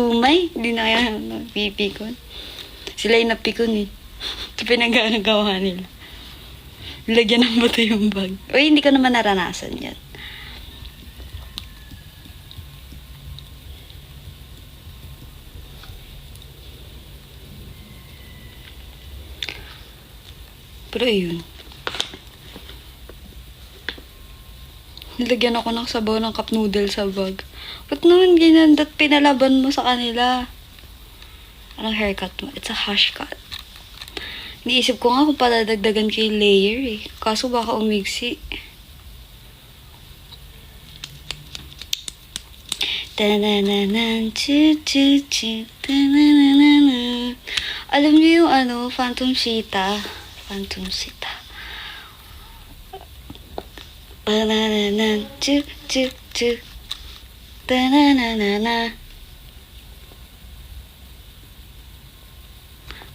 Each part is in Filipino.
Umay, hindi na kaya napipikon. Sila yung napikon eh. Ito pinagagawa nila. Lagyan ng bato yung bag. Uy, hindi ko naman naranasan yan. Pero ayun. Nilagyan ako ng sabaw ng cup noodle sa bag. Ba't naman ganyan? Dat pinalaban mo sa kanila? Anong haircut mo? It's a hush cut. Niisip ko nga kung paladagdagan ko yung layer eh. Kaso baka umigsi. Tanananan, chu chu chu, tanananan. Alam niyo yung ano, Phantom Cheetah? Phantom Cheetah. Tanananan, chu chu chu, tananana.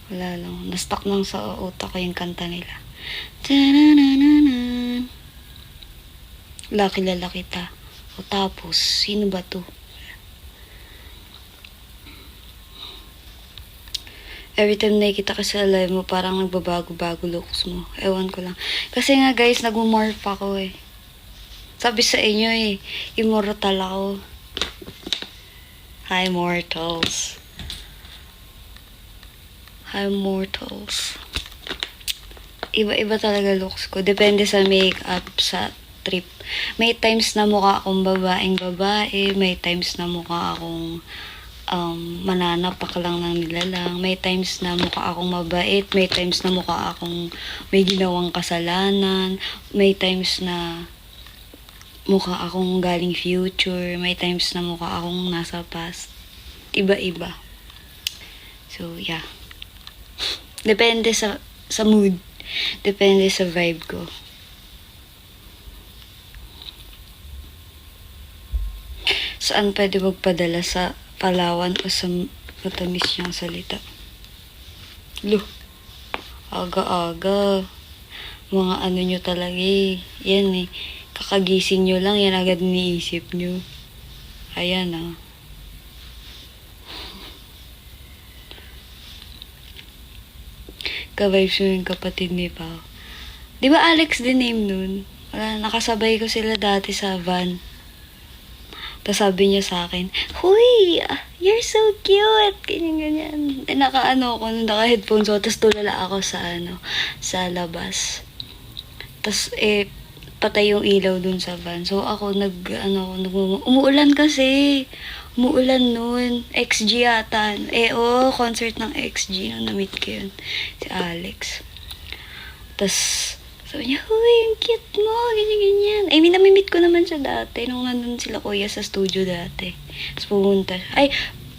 Wala lang. Na-stuck lang sa utak ko yung kanta nila. Tanananan. Kilala kita. O tapos, sino ba to? Every time nakikita ka sa live mo, parang nagbabago-bago looks mo. Ewan ko lang. Kasi nga guys, nag-morph ako eh. Sabi sa inyo eh, immortal ako. Hi mortals. Hi mortals. Iba-iba talaga looks ko. Depende sa makeup, sa trip. May times na mukha akong babaeng babae. May times na mukha akong mananapak lang ng nilalang. May times na mukha akong mabait. May times na mukha akong may ginawang kasalanan. May times na mukha akong galing future. May times na mukha akong nasa past. Iba-iba. So, yeah. Depende sa mood. Depende sa vibe ko. Saan pwede magpadala? Sa Palawan o sa matamis niyang salita? Lo, aga-aga. Mga ano nyo talaga eh. Yan eh. Kakagising nyo lang, yan agad niisip nyo. Ayan ah. Ka-vibes mo yung kapatid ni Pao. Di ba Alex din name nun? Wala, nakasabay ko sila dati sa van. Tapos sabi niya sa akin, "Huy, you're so cute!" Ganyan. Naka-ano ako, naka-headphones ako, tapos tulala ako sa labas. Tapos, patay yung ilaw dun sa van. So, ako, umuulan kasi. Umuulan nun. XG yata. Concert ng XG. Nung na-meet ko yun. Si Alex. Tapos, sabi niya, "Huy, ang cute mo." Ganyan. Namimit ko naman siya dati. Nung nandun sila kuya sa studio dati. Tapos pumunta.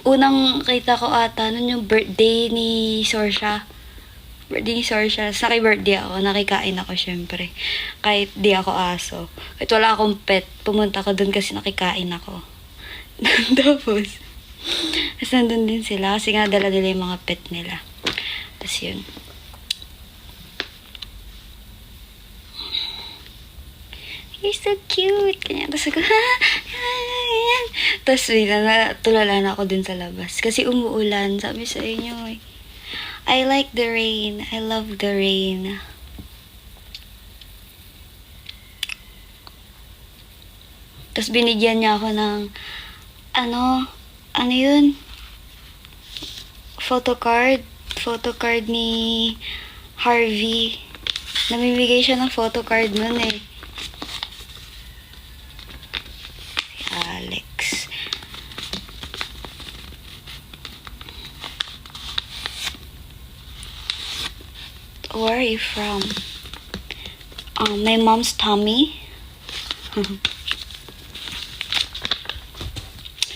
Unang kita ko ata nun yung birthday ni Sorsha. Naki-birthday ako. Nakikain ako syempre. Kahit di ako aso. Kahit wala akong pet. Pumunta ko dun kasi nakikain ako. Tapos nandun din sila. Kasi nga dala nila yung mga pet nila. Tapos yun. "You're so cute." Kanya. Tapos ako, Tapos tulala na ako dun sa labas. Kasi umuulan. Sabi sa inyo eh. I like the rain. I love the rain. Tapos binigyan niya ako ng ano yun? Photocard ni Harvey. Namimigay siya ng photocard nun eh. Alex. Where are you from? My mom's tummy.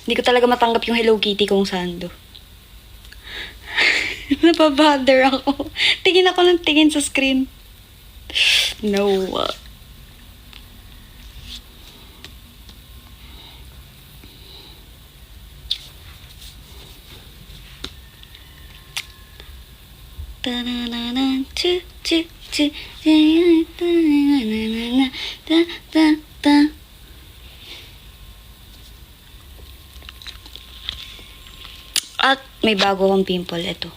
Hindi ko talaga matanggap yung Hello Kitty kong sando. Napabother ako. Tingin ako ng tingin sa screen. No. Ta-na-na-na, chu-chu-chu, ta-na-na-na, ta-ta-ta. At may bago akong pimple. Ito.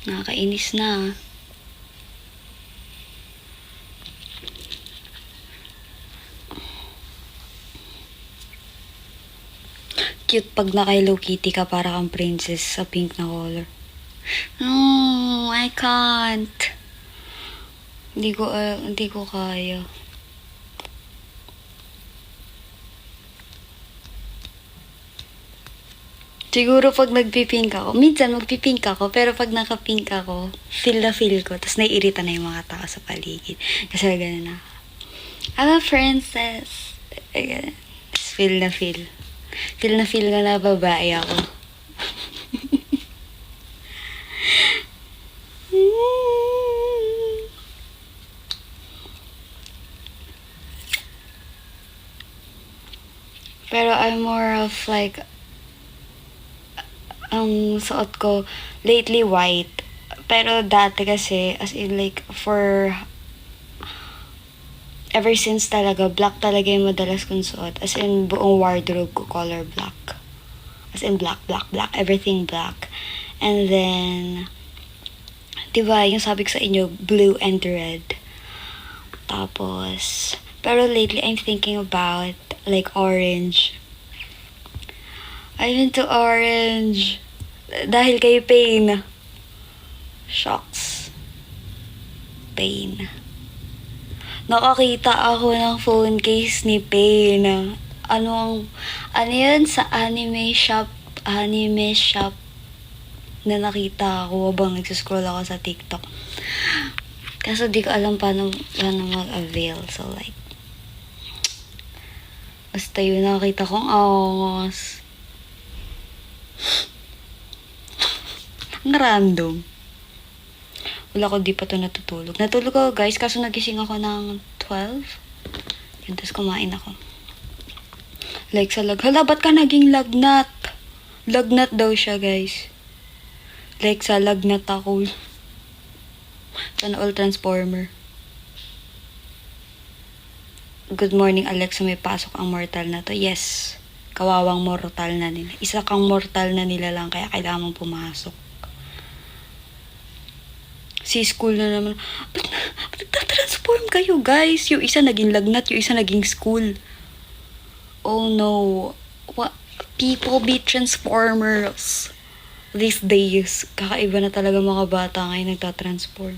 Nakakainis na. Cute pag naka-Hello Kitty ka, para kang princess sa pink na color. No, I can't. Hindi ko kaya. Siguro pag nagpipink ako, minsan magpipink ako, pero pag naka-pink ako, feel ko, tapos naiirita na yung mga tao sa paligid. Kasi gano'n na. I'm a princess. Ganun. Tapos feel na feel. Feel ko na babae ako. Pero I'm more of like, ang suot ko lately white. Pero dati kasi, as in like, ever since talaga, black talaga yung madalas kong suot. As in, buong wardrobe ko, color black. As in, black, everything black. And then, diba, yung sabi ko sa inyo, blue and red. Tapos, pero lately, I'm thinking about, like, orange. I'm into orange. Dahil kay Pain. Shocks. Pain. Nakakita ako ng phone case ni Pain. Ano yun sa anime shop na nakita ako habang nagsiscroll ako sa TikTok. Kaso di ko alam paano mag-avail. So like, basta yun, nakita kong angas. Ang random. Wala ko, di pa to natutulog. Natulog ako guys, kaso nagising ako ng 12. Yun, tapos kumain ako. Like sa hala, ba't ka naging lagnat? Lagnat daw siya guys. Like sa lagnat ako. Sana all transformer. Good morning Alexa, may pasok ang mortal na to. Yes. Kawawang mortal na nila. Isa kang mortal na nila lang, kaya kailangan mong pumasok. Si school na naman. Ba't nagtatransform kayo, guys? Yung isa naging lagnat, yung isa naging school. Oh no. People be transformers these days. Kakaiba na talaga mga bata ngayon nagtatransform.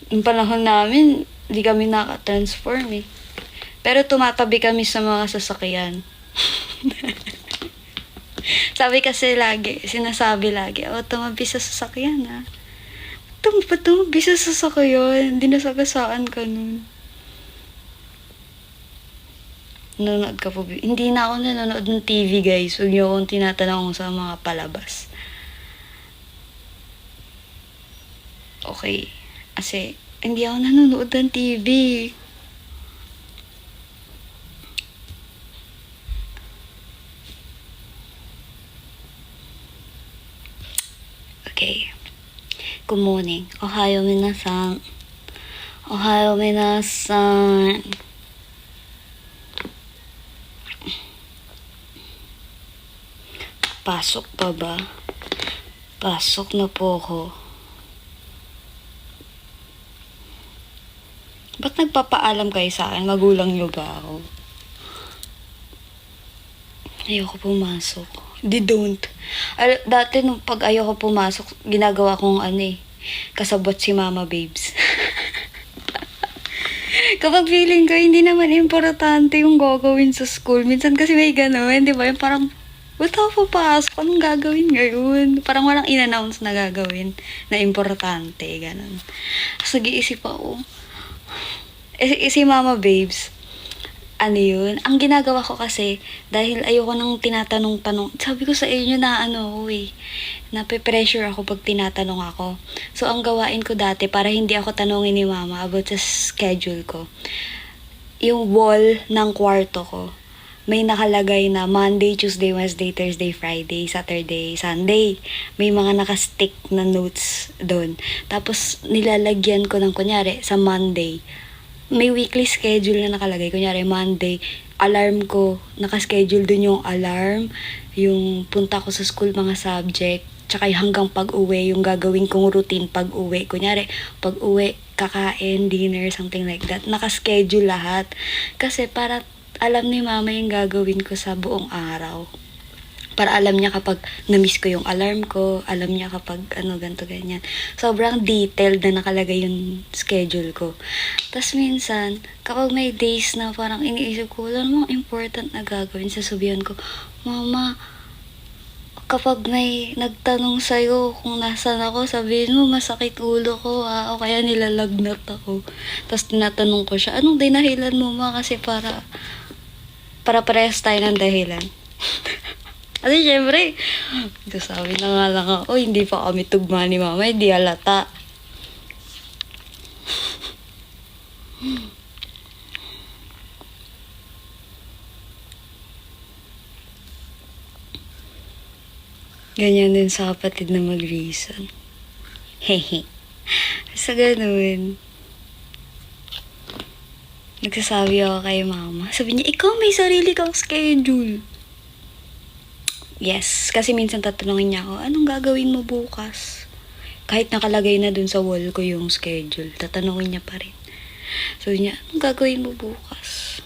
Yung panahon namin, di kami nakatransform eh. Pero tumatabi kami sa mga sasakyan. Sinasabi lagi, tumabi sa sasakyan ha. Tumabi sa sasakyan, dinasagasaan ka nun. Nanonood ka po. Hindi na ako nanonood ng TV guys. Huwag niyo akong tinatanong sa mga palabas. Okay. Kasi, hindi ako nanonood ng TV. Okay. Good morning. Ohayo minasan. Ohayo minasan. Pasok pa ba? Pasok na po ako. Ba't nagpapaalam kayo sa akin? Magulang niyo ba ako? Ayoko pumasok. They don't. Dati nung pag ayoko pumasok, ginagawa kong kasabot si Mama Babes. Kapag feeling ko, hindi naman importante yung gagawin sa school. Minsan kasi may gano'n, di ba? Yung parang, ba't ako papasok? Anong gagawin ngayon? Parang walang in-announce na gagawin na importante, gano'n. Tapos nag-iisip ako, si Mama Babes, yun? Ang ginagawa ko kasi, dahil ayoko nang tinatanong-tanong, sabi ko sa inyo na nape-pressure ako pag tinatanong ako. So, ang gawain ko dati, para hindi ako tanongin ni Mama about sa schedule ko, yung wall ng kwarto ko, may nakalagay na Monday, Tuesday, Wednesday, Thursday, Friday, Saturday, Sunday. May mga nakastick na notes doon. Tapos, nilalagyan ko ng, kunyari, sa Monday, may weekly schedule na nakalagay. Kunyari, Monday, alarm ko, nakaschedule dun yung alarm, yung punta ko sa school mga subject, tsaka yung hanggang pag-uwi, yung gagawin kong routine pag-uwi. Kunyari, pag-uwi, kakain, dinner, something like that. Nakaschedule lahat. Kasi para alam ni mama yung gagawin ko sa buong araw. Para alam niya kapag na-miss ko yung alarm ko, alam niya kapag ano, ganto ganyan. Sobrang detailed na nakalagay yung schedule ko. Tapos minsan, kapag may days na parang iniisip ko, wala namang important na gagawin, sasabihan ko, Mama, kapag may nagtanong sa'yo kung nasan ako, sabihin mo, masakit ulo ko o kaya nilalagnat ako. Tapos tinatanong ko siya, anong dinahilan mo ma? Kasi para parehas tayo ng dahilan. Kasi syempre, sabi na nga lang ako, hindi pa kami tugma ni mama, hindi halata. Ganyan din sa kapatid na mag-reason. Hehe. Sa ganun, nagsasabi ako kay mama. Sabi niya, ikaw may sarili kang schedule. Yes, kasi minsan tatanungin niya ako, anong gagawin mo bukas? Kahit nakalagay na dun sa wall ko yung schedule, tatanungin niya pa rin. Sabi niya, anong gagawin mo bukas?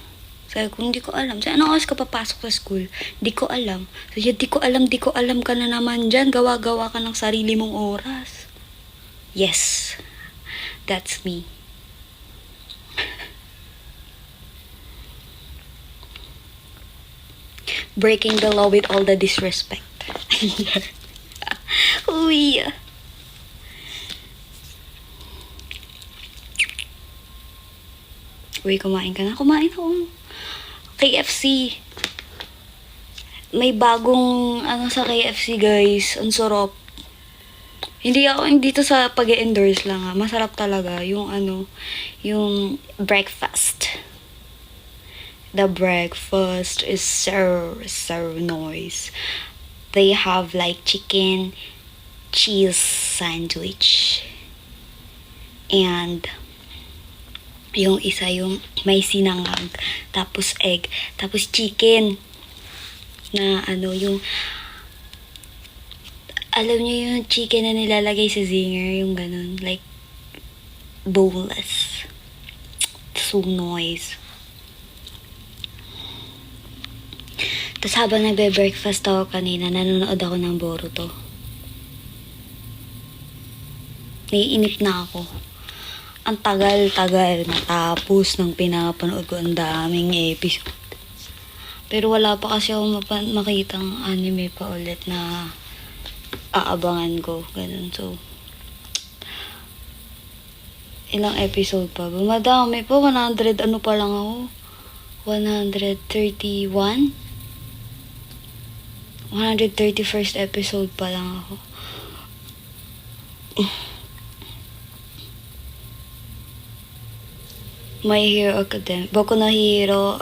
Sabi ko, hindi ko alam. Sabi, anong oras ka papasok sa school? Hindi ko alam. Sabi niya, di ko alam ka na naman dyan. Gawa-gawa ka ng sarili mong oras. Yes, that's me. Breaking the law with all the disrespect. Uy. Uy, kumain ka na? Kumain ako. KFC. May bagong sa KFC, guys. Ang sarap. Hindi to sa pag-endorse lang ha. Masarap talaga yung yung breakfast. The breakfast is so nice. They have like chicken, cheese sandwich. And yung isa yung may sinangag, tapos egg, tapos chicken. Na yung alam niyo yung chicken na nilalagay sa zinger, yung ganun, like boneless. So nice. Tapos habang nagbe-breakfast ako kanina, nanonood ako ng Boruto. Naiinip na ako. Ang tagal-tagal matapos ng pinapanood ko, ang daming episode. Pero wala pa kasi ako makitang anime pa ulit na aabangan ko. Ganun. So, ilang episode pa ba? Madami pa. 100 pa lang ako. 131? 131st episode pa lang ako. My Hero Academia. Boku no Hero,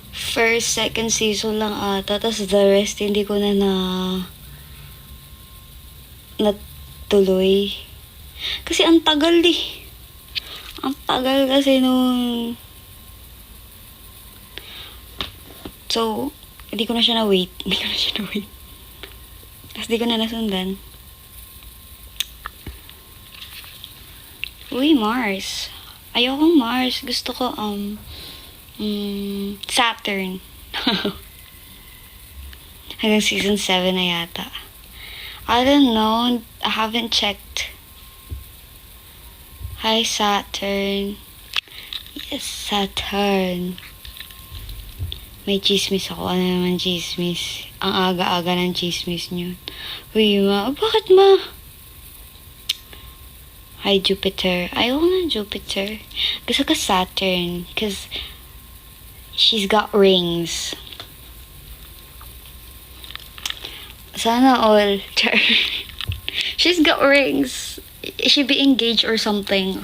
first, second season lang ata. Tapos the rest, hindi ko na natuloy. Kasi ang tagal Ang tagal kasi nung... So, hindi ko na siya na-wait. Tapos di ko na nasundan. Uy, Mars. Ayokong Mars. Gusto ko, Saturn. Hanggang season 7 na yata. I don't know. I haven't checked. Hi, Saturn. Yes, Saturn. May chismis ako. Ano naman chismis? Ang aga-aga ng chismis niyo. Uy, ma. Bakit, ma? Hi, Jupiter. Ayoko na Jupiter. Gusto ko Saturn. Because she's got rings. Sana all. She's got rings. Is she be engaged or something?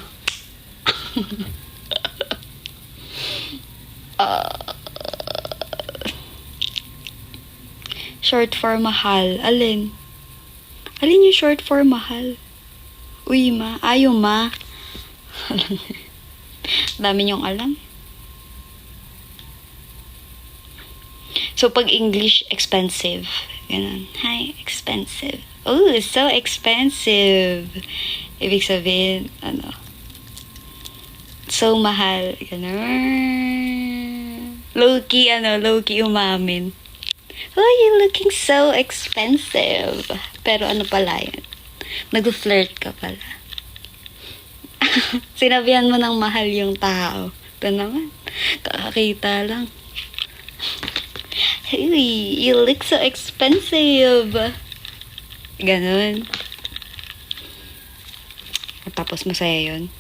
Short for mahal. Alin? Alin yung short for mahal? Uy, ma. Ayaw, ma. Dami niyong alam. So, pag English, expensive. Ganun. Hi, expensive. Oh, it's so expensive. Ibig sabihin, so mahal. Ganun. Low-key, low-key umamin. Oh, you're looking so expensive. Pero ano pala yun? Nag-flirt ka pala. Sinabihan mo ng mahal yung tao. Ito naman. Kakakita lang. Hey, you look so expensive. Ganun. Tapos masaya yun.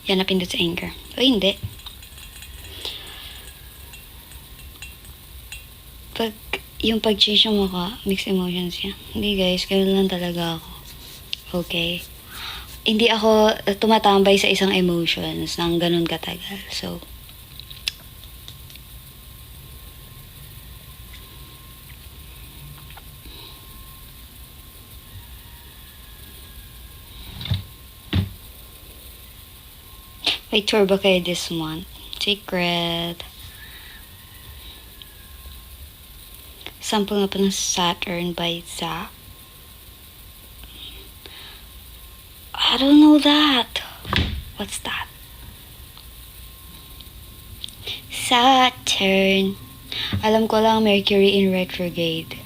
Yan napindot sa anger. O hindi. Yung pag-change ng mukha, mixed emotions yan. Hindi guys, ganun lang talaga ako. Okay? Hindi ako tumatambay sa isang emotions ng ganun katagal. So, may tour ba kayo this month? Secret. Sample nga pa ng Saturn by Zack. I don't know that. What's that? Saturn. Alam ko lang Mercury in retrograde.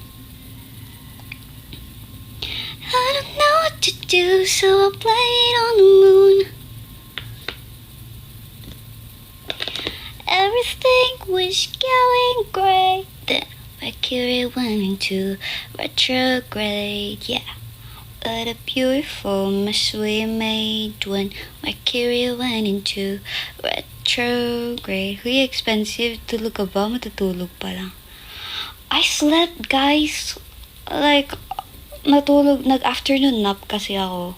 I don't know what to do, so I play it on the moon. Everything was going great. Then Mercury went into retrograde, yeah. What a beautiful mess we made when Mercury went into retrograde. Huy, expensive. Tulog ka ba? Matutulog pa lang. I slept, guys. Like, natulog, nag-afternoon nap kasi ako.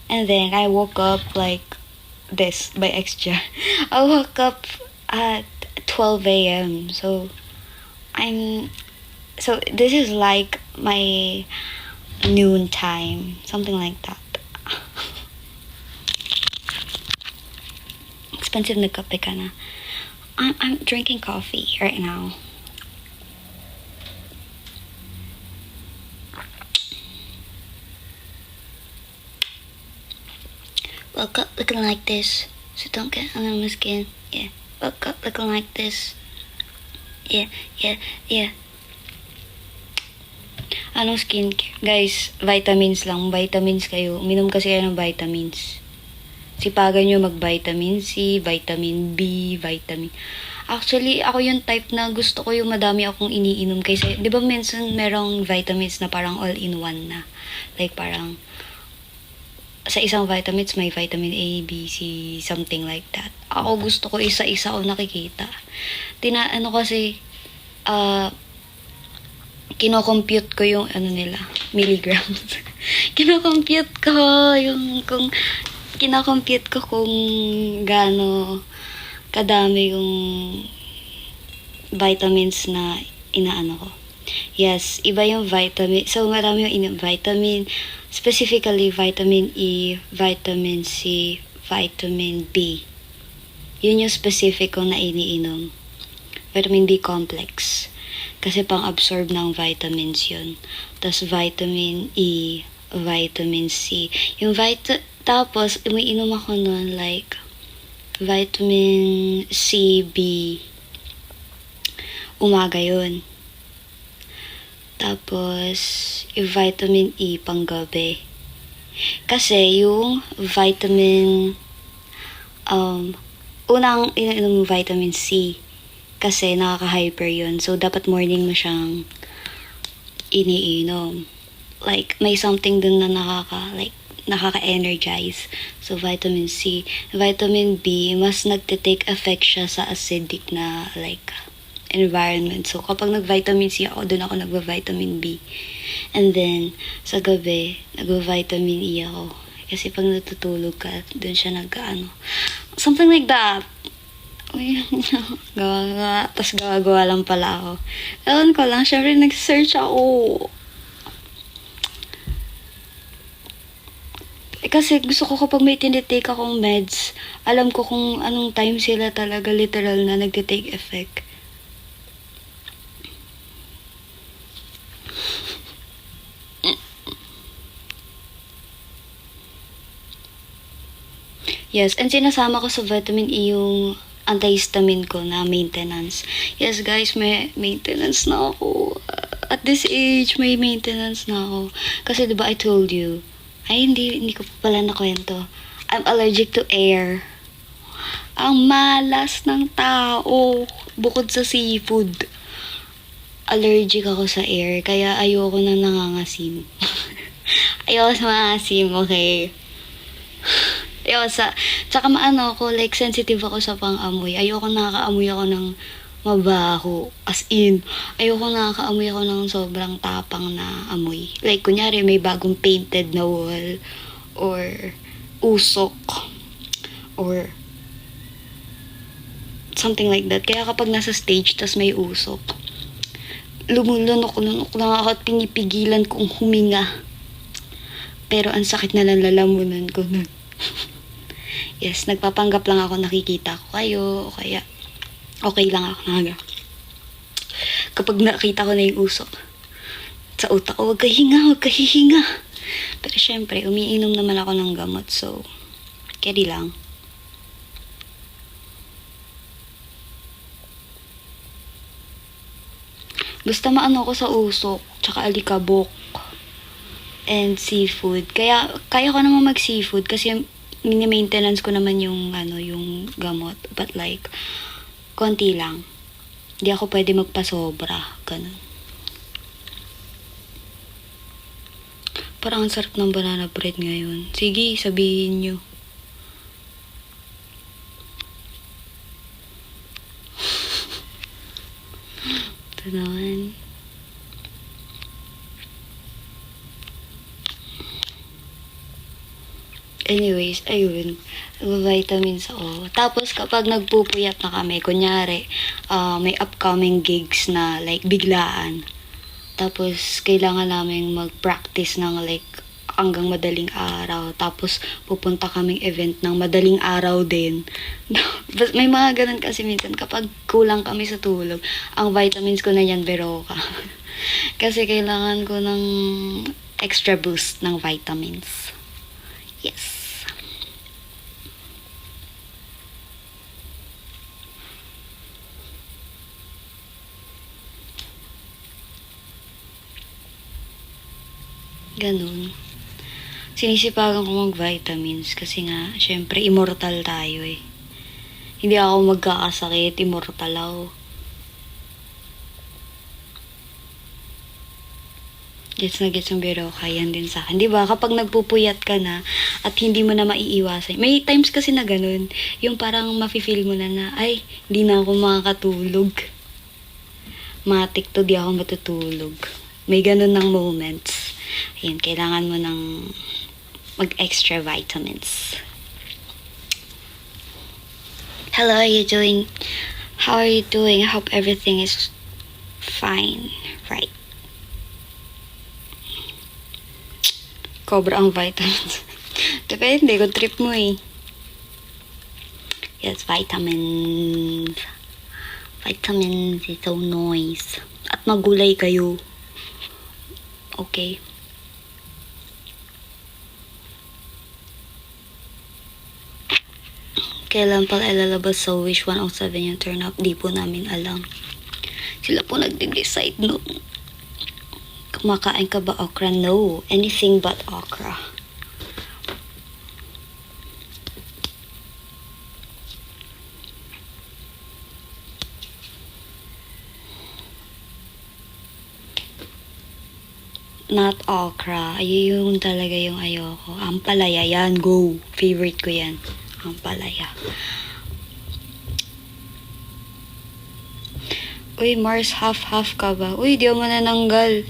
And then, I woke up like this by extra. I woke up at 12 a.m. So this is like my noon time, something like that. Expensive na kape ka na. I'm drinking coffee right now. Woke up looking like this, so don't get under my skin. Yeah. Woke up looking like this. Yeah. Anong skincare? Guys, vitamins lang. Vitamins kayo. Uminom kasi kayo ng vitamins. Sipagan nyo mag-vitamin C, vitamin B, vitamin... Actually, ako yung type na gusto ko yung madami akong iniinom. Kasi, di ba minsan merong vitamins na parang all-in-one na? Like parang... Sa isang vitamins, may vitamin A, B, C, something like that. Ako gusto ko isa-isa ko nakikita. Kasi... kino-compute ko yung nila, milligrams. Kino-compute ko kung gaano kadami yung vitamins na inaano ko. Yes, iba yung vitamin. So, marami yung vitamin, specifically vitamin E, vitamin C, vitamin B. Yun yung specific ko na iniinom. Vitamin B complex. Kasi pang-absorb ng vitamins yun. Tapos vitamin E, vitamin C. Tapos, umiinom ako nun like vitamin C, B. Umaga yun. Tapos, yung vitamin E panggabi. Kasi yung vitamin, unang iniinom vitamin C. Kasi nakaka-hyper yun. So, dapat morning mo siyang iniinom. Like, may something dun na nakaka-energize. So, vitamin C. Vitamin B, mas nagtitake effect siya sa acidic na, environment. So, kapag nag-vitamin C ako, dun ako nagva-vitamin B. And then, sa gabi, nagva-vitamin E ako. Kasi pag natutulog ka, dun siya something like that. Uy, gawa, tas gawa lang pala ako. Ewan ko lang, syempre nag-search ako. Kasi gusto ko kapag may tinitake akong meds, alam ko kung anong time sila talaga literal na nagtitake effect. Yes, and sinasama ko sa vitamin E yung antihistamine ko na maintenance. Yes, guys, may maintenance na ako. At this age, may maintenance na ako. Kasi diba I told you, ay hindi ko pa pala nakwento. I'm allergic to air. Ang malas ng tao. Bukod sa seafood. Allergic ako sa air. Kaya ayoko nang nangangasim. Ayoko sa mangangasim, okay? Tsaka maano ako, like, sensitive ako sa pang-amoy. Ayoko nakakaamoy ako ng mabaho. As in, ayoko nakakaamoy ako ng sobrang tapang na amoy. Like, kunyari, may bagong painted na wall, or usok, or something like that. Kaya kapag nasa stage, tas may usok, lumulunok lang ako at pinipigilan kong huminga. Pero ang sakit na lang lalamunan ko nun. Yes, nagpapanggap lang ako nakikita ko kayo, o kaya okay lang ako naga. Kapag nakita ko na yung usok, sa utak ko, huwag ka hihinga. Pero syempre, umiinom naman ako ng gamot, so, carry lang. Basta maano ko sa usok, tsaka alikabok, and seafood. Kaya ko naman mag-seafood kasi mini-maintenance ko naman yung yung gamot, but like konti lang, hindi ako pwede magpasobra, ganun. Parang ang sarap ng banana bread ngayon. Sige, sabihin nyo. Ito naman. Anyways, ayun, vitamins ako. Tapos kapag nagpupuyat na kami, kunyari, may upcoming gigs na like biglaan. Tapos kailangan namin mag-practice ng like hanggang madaling araw. Tapos pupunta kaming event ng madaling araw din. May mga ganun kasi minsan kapag kulang kami sa tulog. Ang vitamins ko na yan, Beroka. Kasi kailangan ko ng extra boost ng vitamins. Yes. Ganun. Sinisipagan ko mag-vitamins kasi nga, syempre, immortal tayo eh. Hindi ako magkakasakit, immortal ako. Gets na gets yung Beroka, yan din sa akin. Diba, kapag nagpupuyat ka na at hindi mo na maiiwasan. May times kasi na ganun, yung parang mafe-feel mo na ay, hindi na ako makakatulog. Matik to, di ako matutulog. May ganun ng moments. Ayun, kailangan mo ng mag-extra vitamins. Hello, how are you doing? How are you doing? I hope everything is fine. Right. Cobra ang vitamins. Depende kung trip mo eh. Yes, vitamins. Vitamins is so nice. At magulay kayo. Okay. Kailan pala ilalabas sa Wish 107 yung turn up? Di po namin alam. Sila po nagde-decide no. Kumakain ka ba okra? No. Anything but okra. Not okra. Ayun talaga yung ayoko. Ampalaya. Yan. Go. Favorite ko yan. Ampalaya. Uy, Mars, half-half ka ba? Uy, di ako manananggal.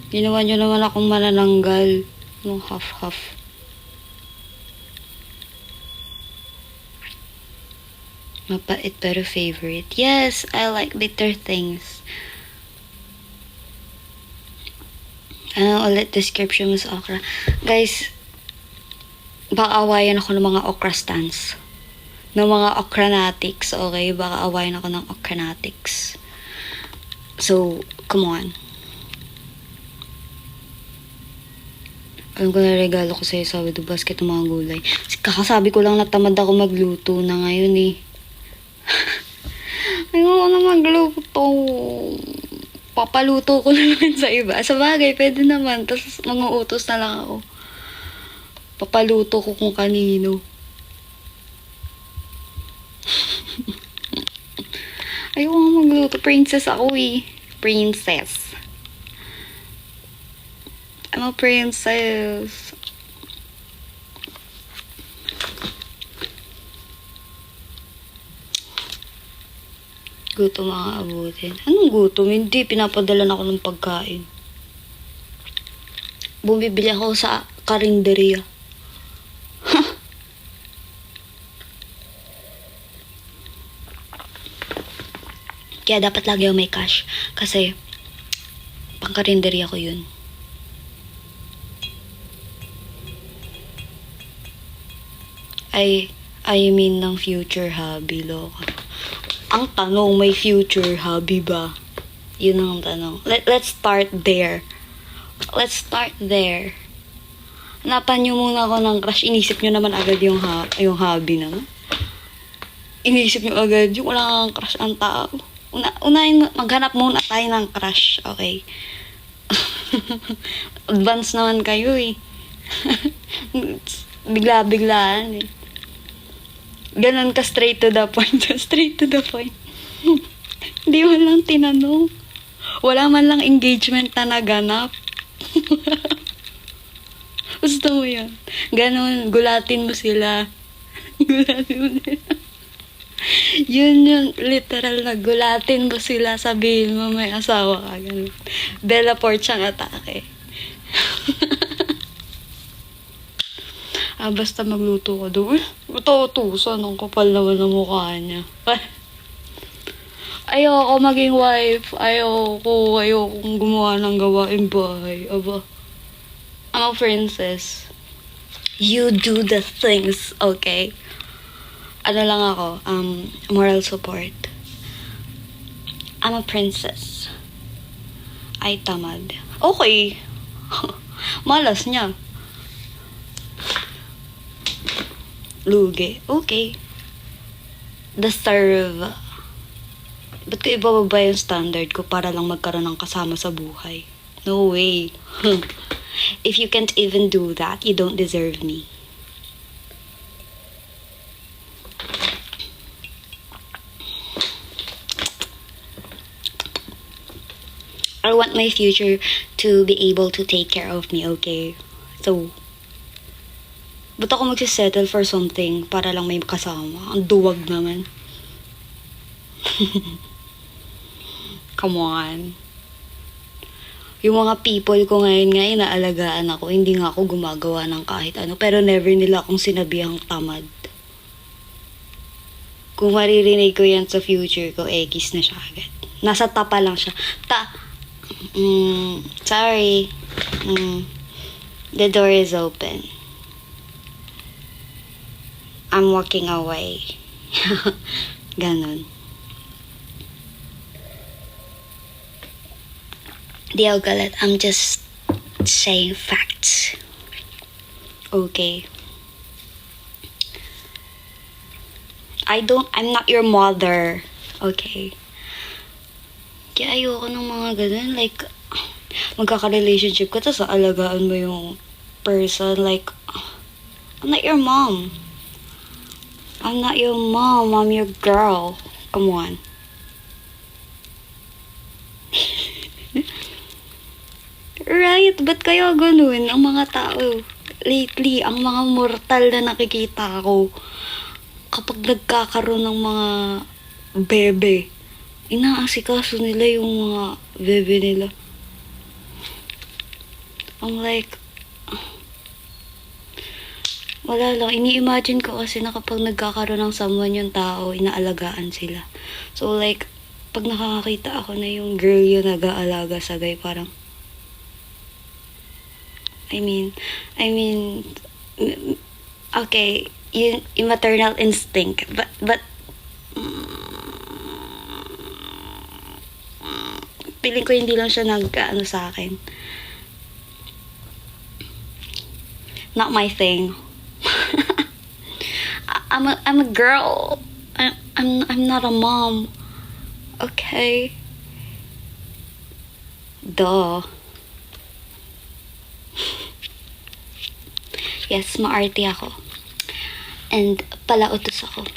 Ginawa nyo naman akong manananggal. Anong half-half? Mapait pero favorite. Yes, I like bitter things. Ano ulit description mo sa okra? Guys, baka awayan ako ng mga okra stans. Ng mga okranatics, okay? Baka awayan ako ng okranatics. So, come on. Alam ko na regalo ko sa'yo sa Widow Basket ng mga gulay. Kakasabi ko lang na tamad ako magluto na ngayon eh. Ayoko na magluto. Papaluto ko na naman sa iba. Sa bagay, pwede naman. Tapos manguutos na lang ako. Papaluto ko kung kanino. Ayoko nga magluto. Princess ako eh. Princess. I'm a princess. Gutom mga abutin. Anong gutom? Hindi, pinapadala na ako ng pagkain. Bumibili ako sa karinderya. Kaya dapat lagi ako may cash. Kasi, pang karinderya ko yun. I mean ng future hobby, loka. Ang tanong, may future hobby ba? Yun ang tanong. Let's start there. Let's start there. Hanapan nyo muna ako ng crush. Inisip nyo naman agad yung hobby naman. Inisip nyo agad yung wala kang crush ang tao. Unahin, maghanap muna tayo ng crush. Okay. Advance naman kayo eh. Bigla-biglaan eh. Ganon ka straight to the point. Straight to the point. Hindi mo lang tinanong. Wala man lang engagement na naganap. Gusto mo yan? Ganon, gulatin mo sila. Gulatin mo sila. Yun yung literal na gulatin mo sila. Sabihin mo may asawa ka. Ganon. Bella Porch ang atake. Basta magluto ko doon. Matutusan ang kapal naman ng mukha niya. Ayoko maging wife. Ayokong gumawa ng gawaing bahay. Aba. I'm a princess. You do the things, okay? Ano lang ako, moral support. I'm a princess. Ay, tamad. Okay. Malas niya. Lugi. Okay. Deserve. Ba't ko ibababa yung standard ko para lang magkaroon ng kasama sa buhay? No way. If you can't even do that, you don't deserve me. I want my future to be able to take care of me, okay? So, ba't ako magsisettle for something para lang may kasama? Ang duwag naman. Come on. Yung mga people ko ngayon nga, inaalagaan ako. Hindi nga ako gumagawa ng kahit ano. Pero never nila akong sinabihang tamad. Kung maririnig ko yan sa future ko, kiss na siya agad. Nasa tapa lang siya. Sorry. The door is open. I'm walking away. Ganon. Di ako galit. I'm just saying facts. Okay. I'm not your mother. Okay. Kaya ayoko ng mga ganun. Like, magkaka-relationship ka, tapos alagaan mo yung person. Like, I'm not your mom. I'm not your mom. I'm your girl. Come on. Right? Ba't kaya ganun ang mga tao? Lately, ang mga mortal na nakikita ko, kapag nagkakaroon ng mga bebe, inaasikaso nila yung mga bebe nila. I'm like, Wala lang, ini-imagine ko kasi na kapag nagkakaroon ng someone yung tao, inaalagaan sila. So like, pag nakakakita ako na yung girl yung nag-aalaga sa guy, parang, I mean, okay, yung maternal instinct, but, feeling ko hindi lang siya nag-ano sa akin. Not my thing. I'm a girl. I'm not a mom. Okay. Duh. Yes, maarte ako. And palautos ako.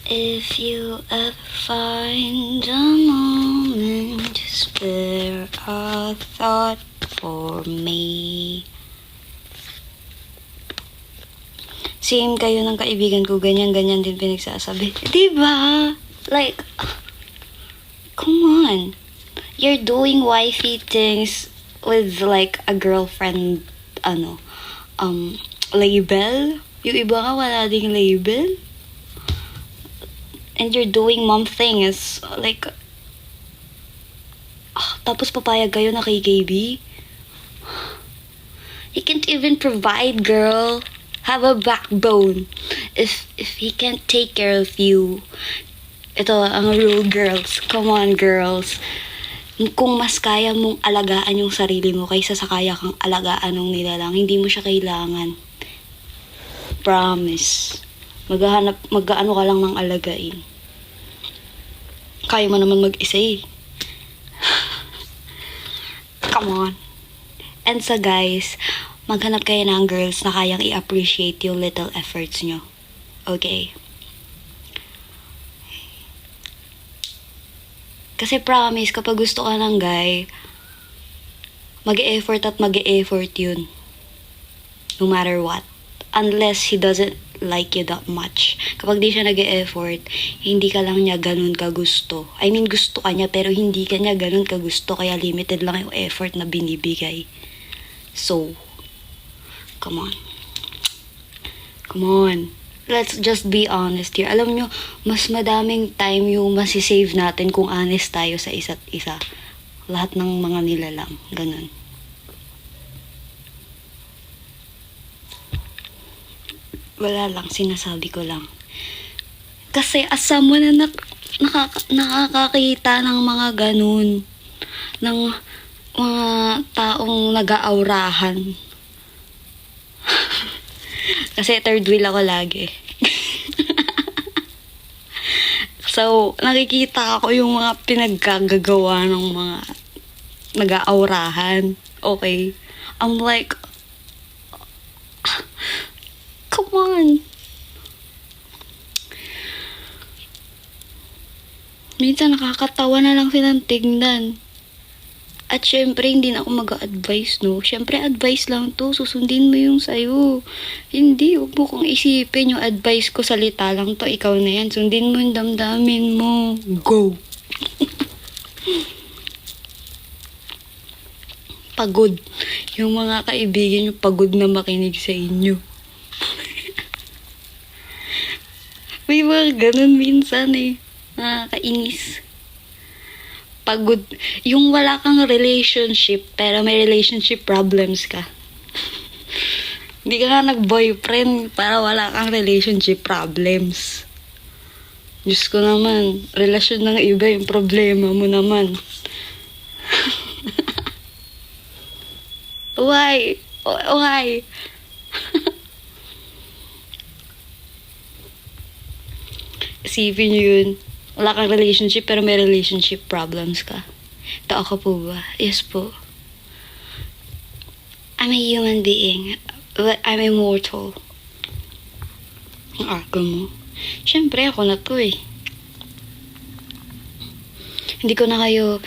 If you ever find a moment to spare a thought for me. Same kayo ng kaibigan ko, ganyan-ganyan din pinagsasabi. Diba? Like, come on. You're doing wifey things with like a girlfriend, label? Yung iba nga wala ding label. And you're doing mom things, like, tapos papayag kayo na kay KB? He can't even provide, girl. Have a backbone. If he can't take care of you. Ito, ang rule, girls. Come on, girls. Kung mas kaya mong alagaan yung sarili mo kaysa sa kaya kang alagaan ng nilalang, hindi mo siya kailangan. Promise. Mag-ano ka lang ng alagain. Kaya mo naman mag-isa eh. Come on. And sa guys, maghanap kayo ng girls na kayang i-appreciate yung little efforts nyo. Okay? Kasi promise, kapag gusto ka ng guy, mag-e-effort at mag-e-effort yun. No matter what. Unless he doesn't like you that much. Kapag di siya nag-e-effort, hindi ka lang niya ganun kagusto. I mean, gusto ka niya, pero hindi ka niya ganun kagusto, kaya limited lang yung effort na binibigay. So, come on. Come on. Let's just be honest here. Alam nyo, mas madaming time yung masisave natin kung honest tayo sa isa't isa. Lahat ng mga nilalang. Ganun. Wala lang, sinasabi ko lang. Kasi as someone na nakakakita ng mga ganun, ng mga taong nag-aurahan. Kasi third wheel ako lagi. So, nakikita ko yung mga pinaggagawa ng mga nag-aurahan. Okay. I'm like, come on. Minsan nakakatawa na lang silang tignan. At syempre, hindi na ako mag-a-advise, no? Syempre, advice lang to. Susundin mo yung sayo. Hindi, huwag mo kong isipin yung advice ko. Salita lang to. Ikaw na yan. Sundin mo yung damdamin mo. Go! Pagod. Yung mga kaibigan nyo, pagod na makinig sa inyo. May mga ganun minsan eh. Nakakainis. Pagod. Yung wala kang relationship, pero may relationship problems ka. Hindi ka nga nag-boyfriend para wala kang relationship problems. Diyos ko naman, relasyon ng iba yung problema mo naman. Why? Why? Isipin nyo yun. Wala kang relationship pero may relationship problems ka. Tao ka po ba? Yes po. I'm a human being. But I'm immortal. Ang arko mo. Siyempre ako na to eh. Hindi ko na kayo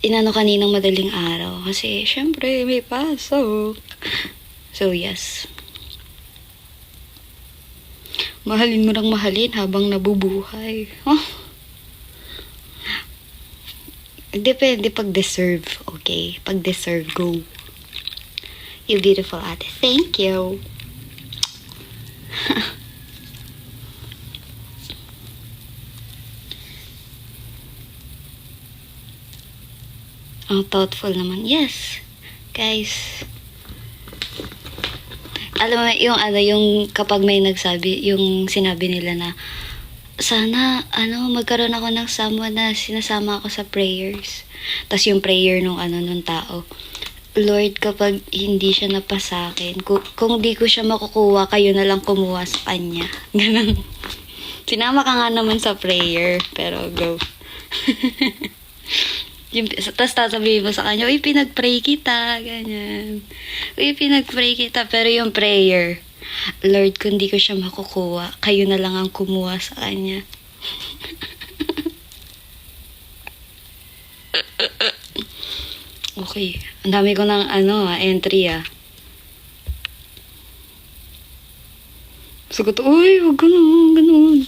inano kaninang madaling araw. Kasi, syempre, may pasok. So, yes. Mahalin mo ng mahalin habang nabubuhay. Huh? Depende pag deserve, okay? Pag deserve, go. You beautiful ate. Thank you. Ang thoughtful naman. Yes. Guys. Alam mo, yung kapag may nagsabi, yung sinabi nila na, sana, magkaroon ako ng someone na sinasama ako sa prayers. Tas yung prayer nung tao. Lord, kapag hindi siya napasakin, kung di ko siya makukuha, kayo na lang kumuha sa kanya. Ganun. Sinama ka nga naman sa prayer, pero go. Tapos sasabihin mo sa kanya, uy, pinag-pray kita, ganyan. Uy, pinag-pray kita, pero yung prayer, Lord, kung di ko siya makukuha, kayo na lang ang kumuha sa kanya. Okay, ang dami ko ng entry Sagot, uy, huwag ganun.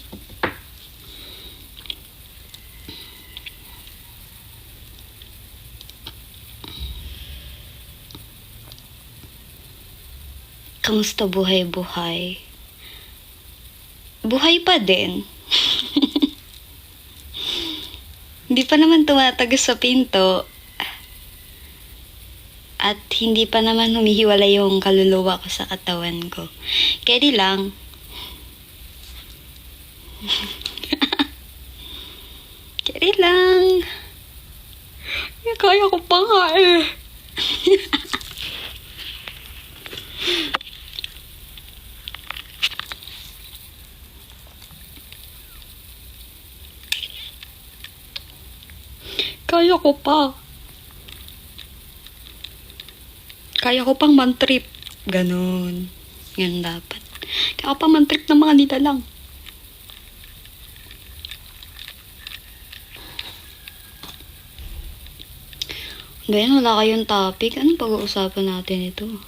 Kamusta buhay-buhay? Buhay pa din. Hindi pa naman tumatagas sa pinto. At hindi pa naman humihiwala yung kaluluwa ko sa katawan ko. Kaya di lang. Kaya di lang. Kaya ko pa nga eh. Kaya ko pa. Kaya ko pang man-trip. Ganon. Yan dapat. Kaya ko pang man-trip ng mga nila lang. Ngayon, wala kayong topic. Anong pag-uusapan natin ito?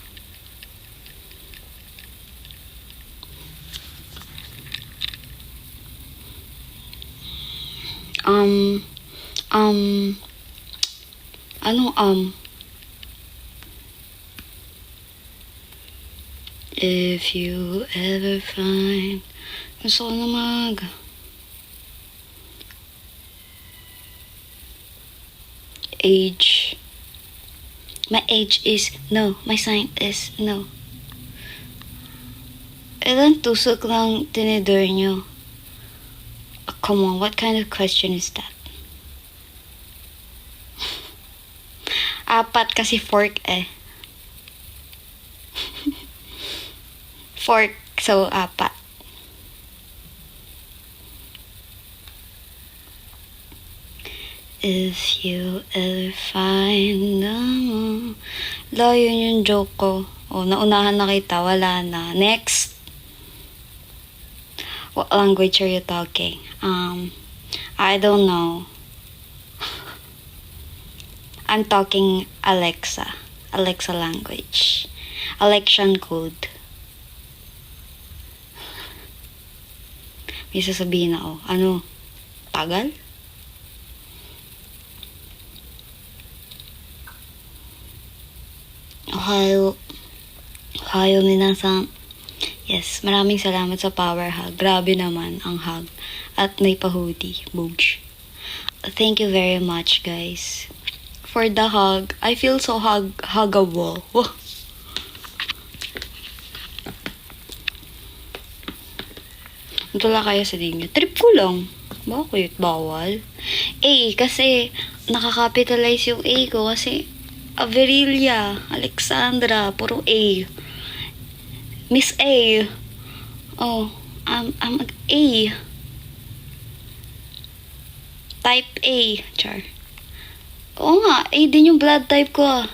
If you ever find... Gusto ko na age. My age is no. My sign is no. Ilan tusok lang tinidor nyo? Oh, come on, what kind of question is that? 4 kasi fork eh. Fork, so 4. If you ever find layo yung joke ko. Oh, naunahan na kita, wala na. Next. What language are you talking? I don't know. I'm talking Alexa. Alexa language. Alexian code. May sasabihin ako. Tagal? Ohio minasan. Yes, maraming salamat sa power hug. Grabe naman ang hug. At may pa-hoodie. Boosh. Thank you very much, guys. For the hug. I feel so huggable. Tula kayo sa inyo. Trip ko lang. Bakit? Bawal? A, kasi nakakapitalize yung A ko kasi Averilia, Alexandra, puro A. Miss A. Oh, I'm A. Type A. Char. Oo nga, A din yung blood type ko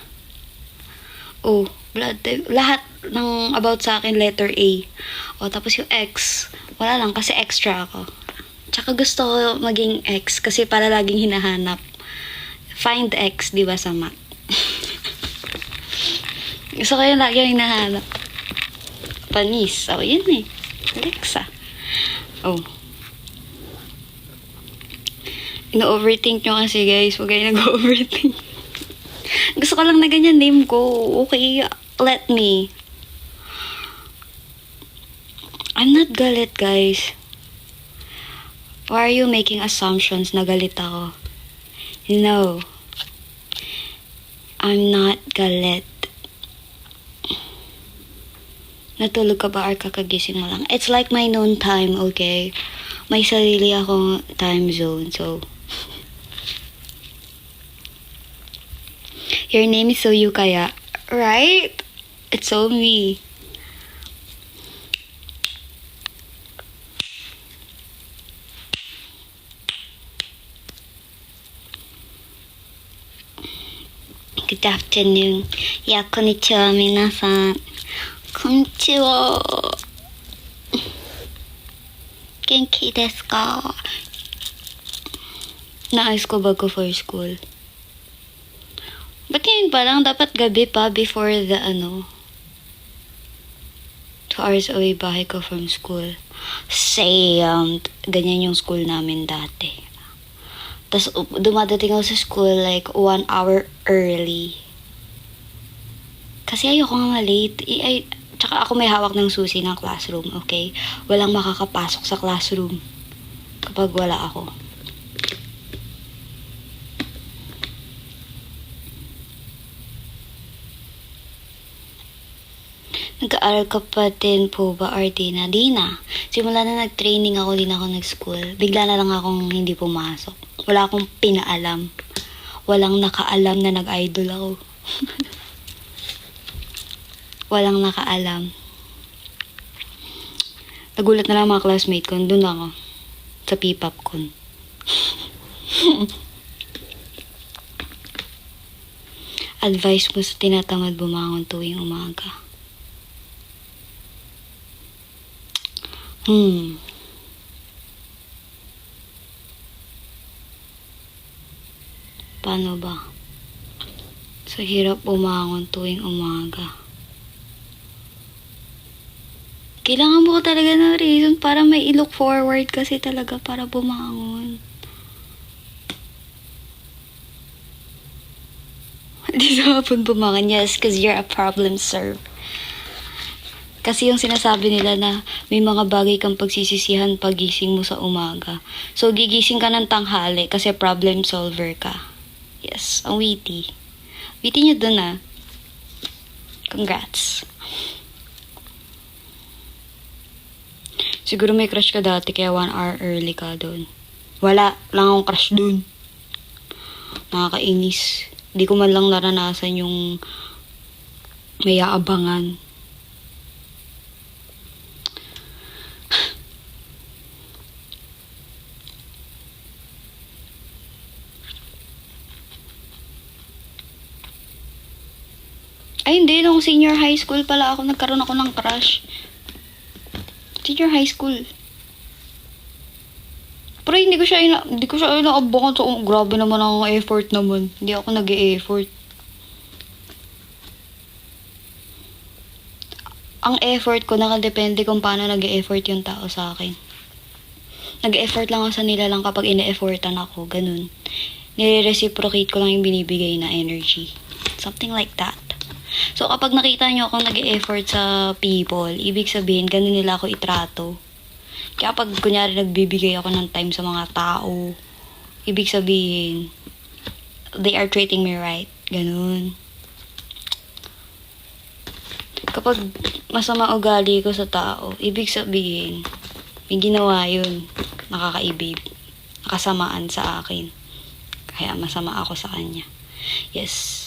Oh, blood type. Lahat ng about sa akin, letter A. O, tapos yung X. Wala lang, kasi extra ako. Tsaka gusto ko maging X kasi para laging hinahanap. Find X, di ba, sa Mac? Gusto ko yung lagi yung hinahanap. Panis. Oh, yun eh. Alexa. Oh. Ino-overthink nyo kasi, guys. Huwag kayo nag-overthink. Gusto ko lang na ganyan name ko. Okay, let me. I'm not galit, guys. Why are you making assumptions na galit ako? No. I'm not galit. Natulog ka ba or kakagising mo lang? It's like my noon time, okay? May sarili akong time zone, so... Your name is so you kaya, right? It's so me. Good afternoon. Yeah, konnichiwa, minasan. Konnichiwa. Genki desu ka? Naayos ko bago for school. Ba't yun pa lang? Dapat gabi pa before the 2 hours away bahay ko from school. Same. Ganyan yung school namin dati. Tapos dumadating ako sa school like 1 hour early. Kasi ayoko nga late. Tsaka ako may hawak ng susi ng classroom, okay? Walang makakapasok sa classroom kapag wala ako. Nag-aaral ka pa din po ba, Ardina? Di na. Simula na nag-training ako, di na ako nag-school. Bigla na lang akong hindi pumasok. Wala akong pinaalam. Walang nakaalam na nag-idol ako. Walang nakaalam. Nagulat na lang mga classmate ko. Doon ako. Sa P-pop con. Advice mo sa tinatamad bumangon tuwing umaga. Paano ba? Sa hirap bumangon tuwing umaga. Kailangan mo talaga ng reason para may i-look forward kasi talaga para bumangon. Di sa hapon bumangon, yes, because you're a problem solver. Kasi yung sinasabi nila na may mga bagay kang pagsisisihan pagising mo sa umaga. So, gigising ka ng tanghali kasi problem solver ka. Yes, ang witty. Witty nyo dun ah. Congrats. Siguro may crush ka dati kaya 1 hour early ka dun. Wala lang akong crush dun. Nakakainis. Di ko man lang naranasan yung may aabangan. Ay, hindi. Nung senior high school pala ako, nagkaroon ako ng crush. Senior high school. Pero hindi ko siya inaabangan. So, grabe naman ang effort naman. Hindi ako nag-e-effort. Ang effort ko, nakadepende kung paano nag-e-effort yung tao sa akin. Nag-e-effort lang ako sa nila lang kapag ine-effortan ako. Ganun. Nire-reciprocate ko lang yung binibigay na energy. Something like that. So, kapag nakita nyo akong nag-e-effort sa people, ibig sabihin, ganun nila ako itrato. Kaya pag, kunyari, nagbibigay ako ng time sa mga tao, ibig sabihin, they are treating me right. Ganun. Kapag masama ugali ko sa tao, ibig sabihin, may ginawa yun. Nakakaibig. Nakasamaan sa akin. Kaya masama ako sa kanya. Yes.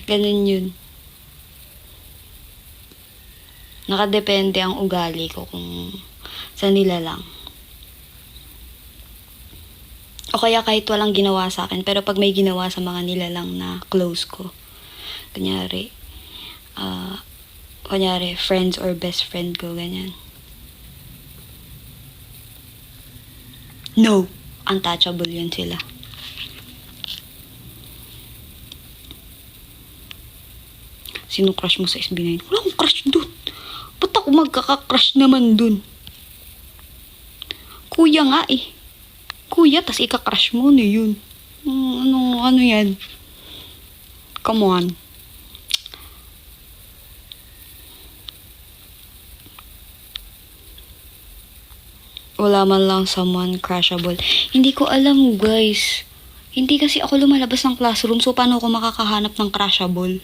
Ganun yun. Nakadepende ang ugali ko kung sa nila lang. O kaya kahit walang ginawa sa akin, pero pag may ginawa sa mga nilalang na close ko, kunyari, friends or best friend ko, ganyan. No! Untouchable yun sila. Sino crush mo sa SB9? Wala akong crush dun. Ba't ako magkaka-crush naman dun? Kuya nga eh. Kuya, tas ika-crush mo na yun. Ano yan? Come on. Wala man lang someone crushable. Hindi ko alam, guys. Hindi kasi ako lumalabas ng classroom, so paano ako makakahanap ng crushable?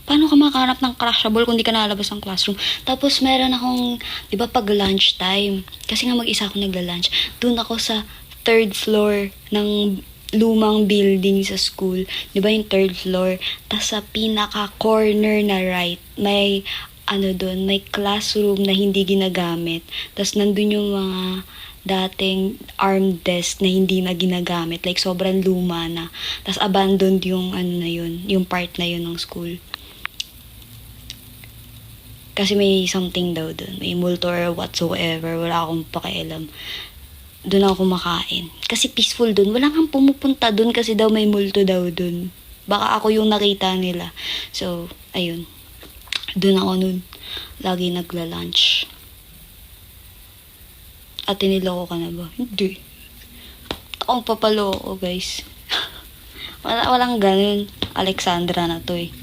Paano ka makahanap ng crushable kung di ka nalabas ng classroom? Tapos meron akong, di ba pag lunch time, kasi nga mag-isa ako nagla-lunch, dun ako sa third floor ng lumang building sa school. Di ba yung third floor? Tapos sa pinaka-corner na right, may doon, may classroom na hindi ginagamit. Tapos nandun yung mga dating arm desk na hindi na ginagamit. Like, sobrang luma na. Tapos abandoned yung na yun, yung part na yun ng school. Kasi may something daw doon. May multo or whatsoever. Wala akong pakialam. Doon ako kumakain. Kasi peaceful doon. Wala kang pumupunta doon kasi daw may multo daw doon. Baka ako yung nakita nila. So, ayun. Doon ako nun. Lagi nagla-lunch. At tiniloko ka na ba? Hindi. Akong papaloko, guys. Walang ganun. Alexandra na to eh.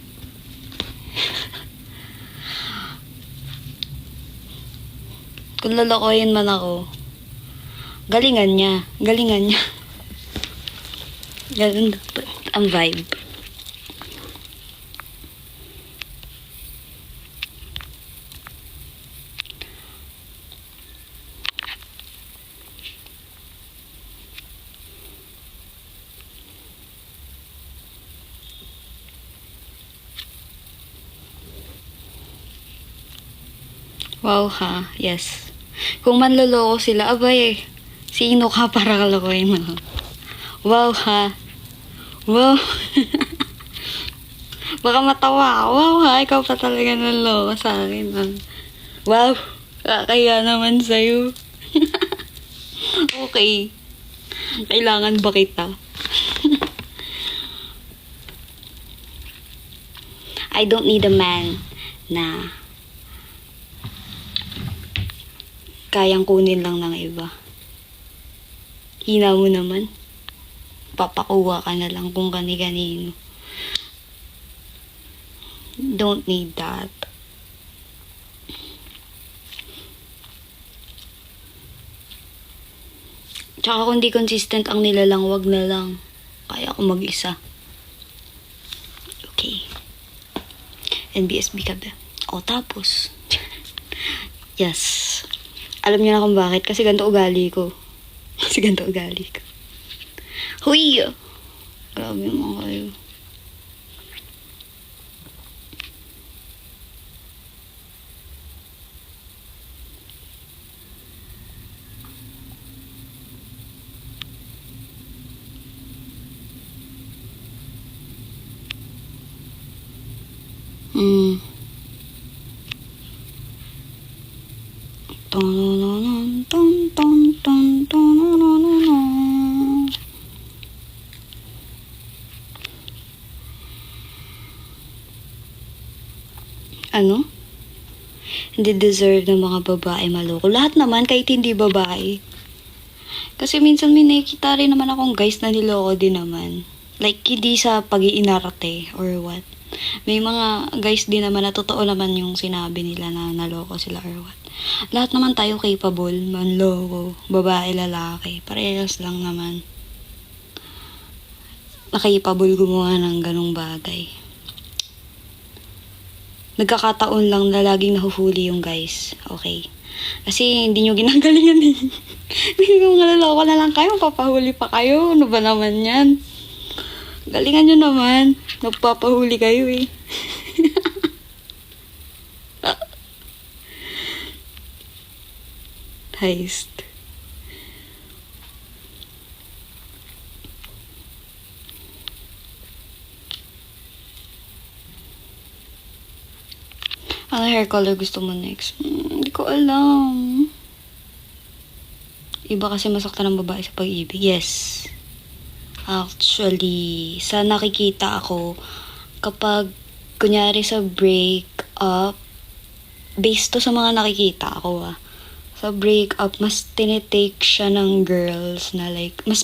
Kung lalokohin man ako, galingan niya. Galingan niya. Ganun dapat ang vibe. Wow ha, yes. Kung manloloko sila, abay sino ka para kalokohin mo? Wow ha. Wow. Baka matawa ka. Wow ha, ikaw pa talaga nanloko sa akin. Ha? Wow, kakaya naman sa'yo. Okay. Kailangan ba kita? I don't need a man na kayang kunin lang ng iba. Hina mo naman. Papakuha ka na lang kung kani-kanino. Don't need that. Tsaka kung di consistent ang nilalang, wag na lang. Kaya ako mag-isa. Okay. NBSB ka ba? O tapos. Yes. Alam niyo na kung bakit. Kasi ganito ugali ko. Kasi ganito ugali ko. Huy! Grabe naman kayo. Ano? Hindi deserve ng mga babae maloko. Lahat naman, kahit hindi babae. Kasi minsan may nakikita rin naman akong guys na niloko din naman. Like, hindi sa pag-iinarte or what. May mga guys din naman na totoo naman yung sinabi nila na naloko sila or what. Lahat naman tayo capable, manloko, babae, lalaki. Parehas lang naman. Nakapable gumawa ng ganong bagay. Nagkakataon lang na laging nahuhuli yung guys. Okay. Kasi hindi nyo ginagalingan eh. Hindi nyo naloloko na lang kayo, papahuli pa kayo. Ano ba naman yan? Galingan nyo naman. Nagpapahuli kayo eh. Heist. Ano hair color gusto mo next? Hindi ko alam. Iba kasi masaktan ng babae sa pag-ibig. Yes. Actually, sa nakikita ako, kapag kunyari sa break up, based to sa mga nakikita ako sa break up, mas tinitake siya ng girls na like, mas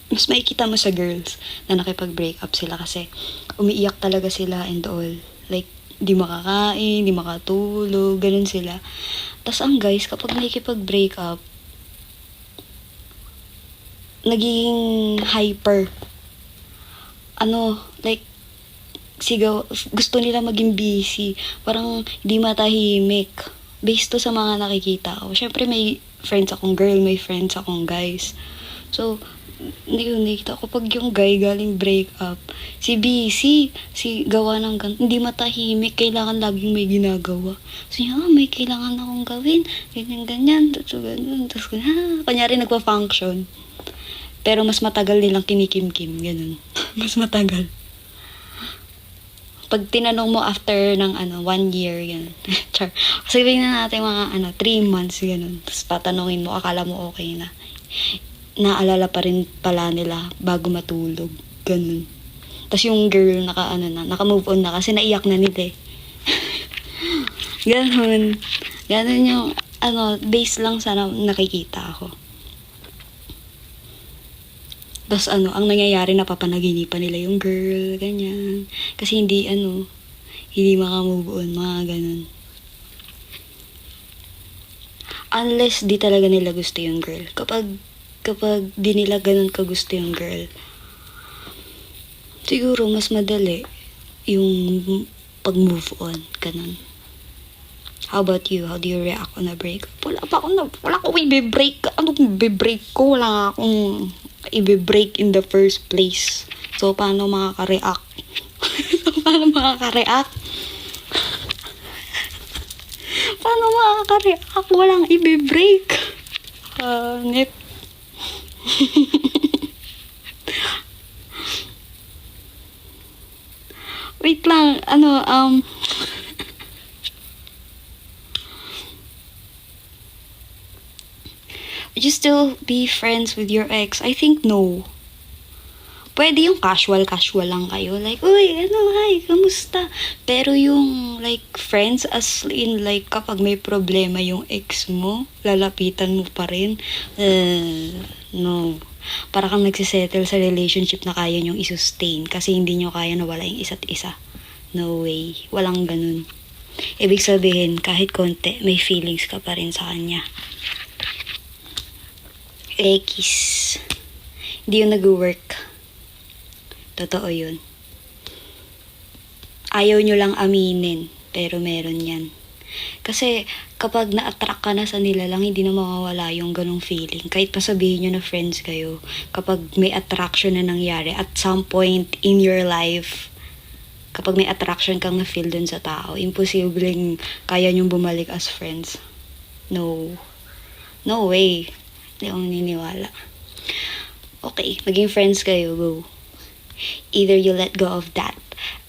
makikita mo sa girls na nakipag-break up sila kasi umiiyak talaga sila and all. Like, di makakain, di makatulog, ganun sila. Tas ang guys, kapag nakikipag-break up, naging hyper. Like, sigaw, gusto nila maging busy. Parang di matahimik. Based to sa mga nakikita ko. Syempre may friends akong girl, may friends akong guys. So, nakita ko pag yung guy galing break up, si busy, si gawa ng hindi matahimik, kailangan laging may ginagawa. So, may kailangan akong gawin, ganyan, tapos kanyari nagpa-function. Pero mas matagal nilang kinikimkim, ganun. Mas matagal. Pag tinanong mo after ng 1 year, ganun. Char. Sabihin na natin mga 3 months, ganun. Tapos patanungin mo, akala mo okay na. Naalala pa rin pala nila bago matulog. Ganun. Tapos yung girl naka-move on na kasi naiyak na nila eh. Ganun. Ganun yung, base lang sa nakikita ako. Tapos ang nangyayari, napapanaginipan nila yung girl, ganyan. Kasi hindi maka-move on, mga ganun. Unless di talaga nila gusto yung girl. Kapag di nila ganun kagusto yung girl, siguro mas madali yung pag-move on, ganun. How about you? How do you react on a break? Wala akong i-break. Anong i-break ko? Wala akong i-break in the first place. So, paano makaka-react? Paano makaka-react? Walang i-break. Nip. Wait lang. Would you still be friends with your ex? I think no. Pwede yung casual lang kayo. Like, uy, hi, kamusta? Pero yung, like, friends as in, like, kapag may problema yung ex mo, lalapitan mo pa rin. No. Para kang nagsisettle sa relationship na kaya nyong isustain kasi hindi nyo kaya nawala yung isa't isa. No way. Walang ganun. Ibig sabihin, kahit konti, may feelings ka pa rin sa kanya. Ekis. Hindi yun nag-work. Totoo yun. Ayaw nyo lang aminin, pero meron yan. Kasi kapag na-attract ka na sa nila lang, hindi na mawawala yung ganong feeling. Kahit pa sabihin nyo na friends kayo, kapag may attraction na nangyari at some point in your life, kapag may attraction kang na-feel dun sa tao, imposibleng kaya nyong bumalik as friends. No. No way. Hindi akong niniwala. Okay, maging friends kayo, go. Either you let go of that,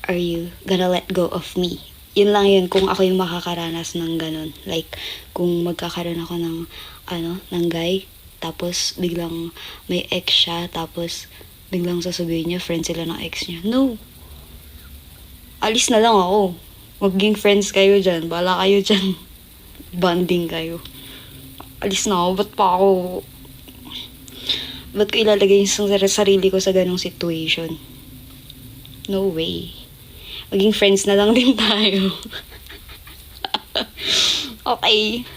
or you gonna let go of me. Yun lang yun kung ako yung makakaranas ng ganun. Like, kung magkakaroon ako ng guy, tapos biglang may ex siya, tapos biglang sasabihin niya, friends sila ng ex niya. No. Alis na lang ako. Maging friends kayo dyan. Bala kayo dyan. Bonding kayo. Alis na ako. Ba't ko ilalagay yung sarili ko sa ganong situation? No way. Maging friends na lang din tayo. Okay.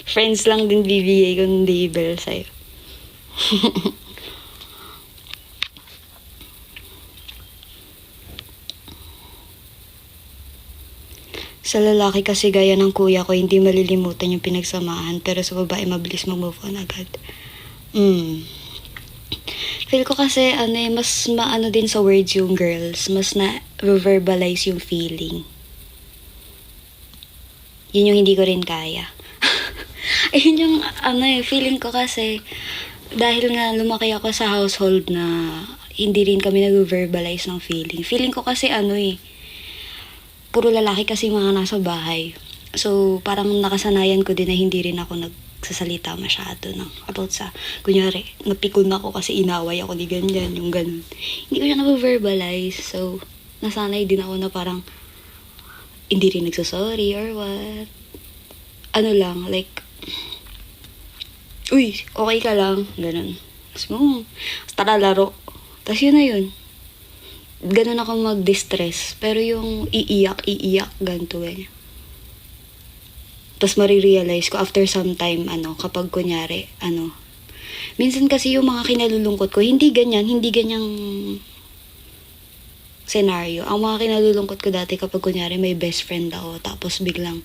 Friends lang din bibigay ko ng label sa'yo. Sa lalaki kasi gaya ng kuya ko, hindi malilimutan yung pinagsamahan. Pero sa babae, mabilis mag-move on agad. Feel ko kasi, mas maano din sa words yung girls. Mas na-verbalize yung feeling. Yun yung hindi ko rin kaya. Ayun yung, feeling ko kasi, dahil nga lumaki ako sa household na hindi rin kami nag-verbalize ng feeling. Feeling ko kasi puro lalaki kasi mga nasa bahay. So, parang nakasanayan ko din na hindi rin ako nagsasalita masyado about sa, kunyari, napikon ako kasi inaway ako ni ganyan, yung ganun. Hindi ko siya na-verbalize. So, nasanay din ako na parang hindi rin nagsasorry or what. Ano lang, like, uy, okay ka lang, ganun. Tapos, tara laro. Tapos yun na yun. Ganun ako mag-distress. Pero yung iiyak, ganito ganyan. Tapos marirealize ko after some time, kapag kunyari, minsan kasi yung mga kinalulungkot ko, hindi ganyang scenario. Ang mga kinalulungkot ko dati kapag kunyari may best friend ako, tapos biglang,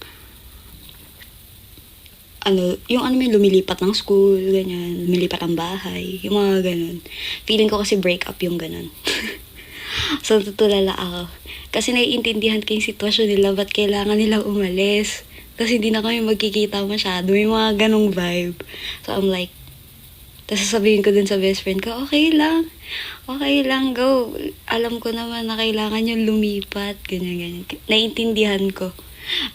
may lumilipat ng school, ganyan, lumilipat ang bahay, yung mga ganun. Feeling ko kasi break up yung ganun. So, tutulala ako. Kasi naiintindihan ko yung sitwasyon nila, ba't kailangan nilang umalis. Kasi hindi na kami magkikita masyado, may mga ganong vibe. So, I'm like, tapos sasabihin ko dun sa best friend ko, okay lang, go. Alam ko naman na kailangan yung lumipat, ganyan. Naiintindihan ko.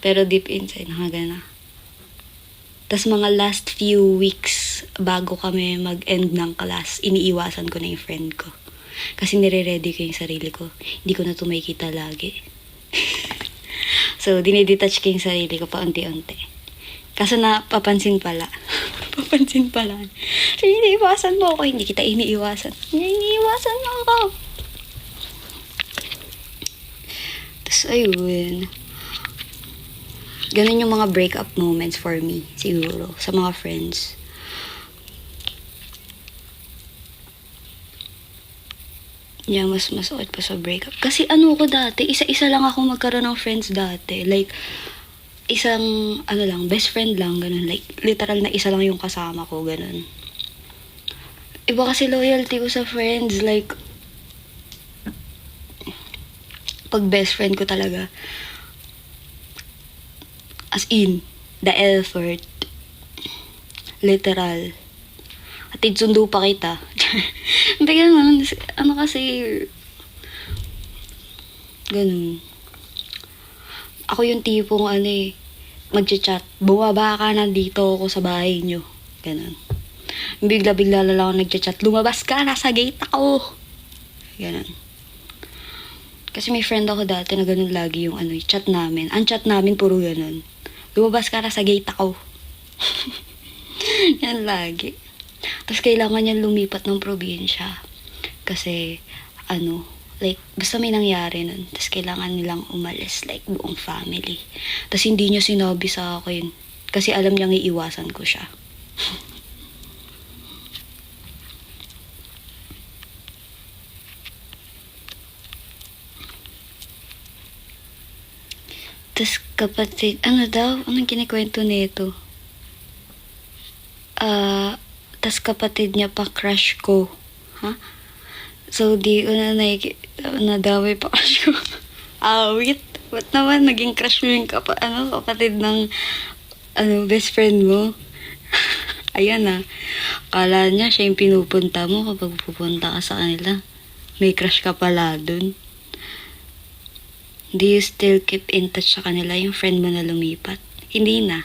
Pero deep inside, nakagana. Tapos mga last few weeks bago kami mag-end ng class, iniiwasan ko na yung friend ko. Kasi nire-ready ko yung sarili ko. Hindi ko na ito makikita lagi. So, dinidetach ko yung sarili ko paunti-unti. Kaso papansin pala. So, iniiwasan mo ako. Hindi kita iniiwasan. Iniiwasan mo ako. Tapos, ayun. Ganun yung mga breakup moments for me, siguro, sa mga friends. Yeah, mas masakit pa sa breakup. Kasi ko dati, isa-isa lang ako magkaroon ng friends dati. Like, isang, best friend lang, ganun. Like, literal na isa lang yung kasama ko, ganun. Iba kasi loyalty ko sa friends, like, pag best friend ko talaga, as in, the effort. Literal. Atid sundo pa kita. Bigyan mo, kasi, ganun. Ako yung tipong, magchat-chat. Bumaba ka na dito ako sa bahay nyo. Ganun. Bigla-bigla lang ako nagchat-chat. Lumabas ka, nasa gate ako. Ganun. Kasi may friend ako dati na ganun lagi yung chat namin. Ang chat namin puro ganun. Lumabas ka na sa gate ako. Yan lagi. Tapos kailangan niya lumipat ng probinsya. Kasi, like, basta may nangyari nun. Tapos kailangan nilang umalis, like, buong family. Tapos hindi niya sinabi sa akin. Kasi alam niyang iiwasan ko siya. Tapos kapatid, anong kinikwento nito? Tas kapatid niya pa crush ko. Ha? So, di ko na nadaway pa crush ko. Wait. Ba't naman naging crush mo yung kapatid ng best friend mo? Ayan na. Akala niya siya yung pinupunta mo kapag pupunta ka sa kanila. May crush ka pala dun. Do you still keep in touch sa kanila, yung friend mo na lumipat? Hindi na.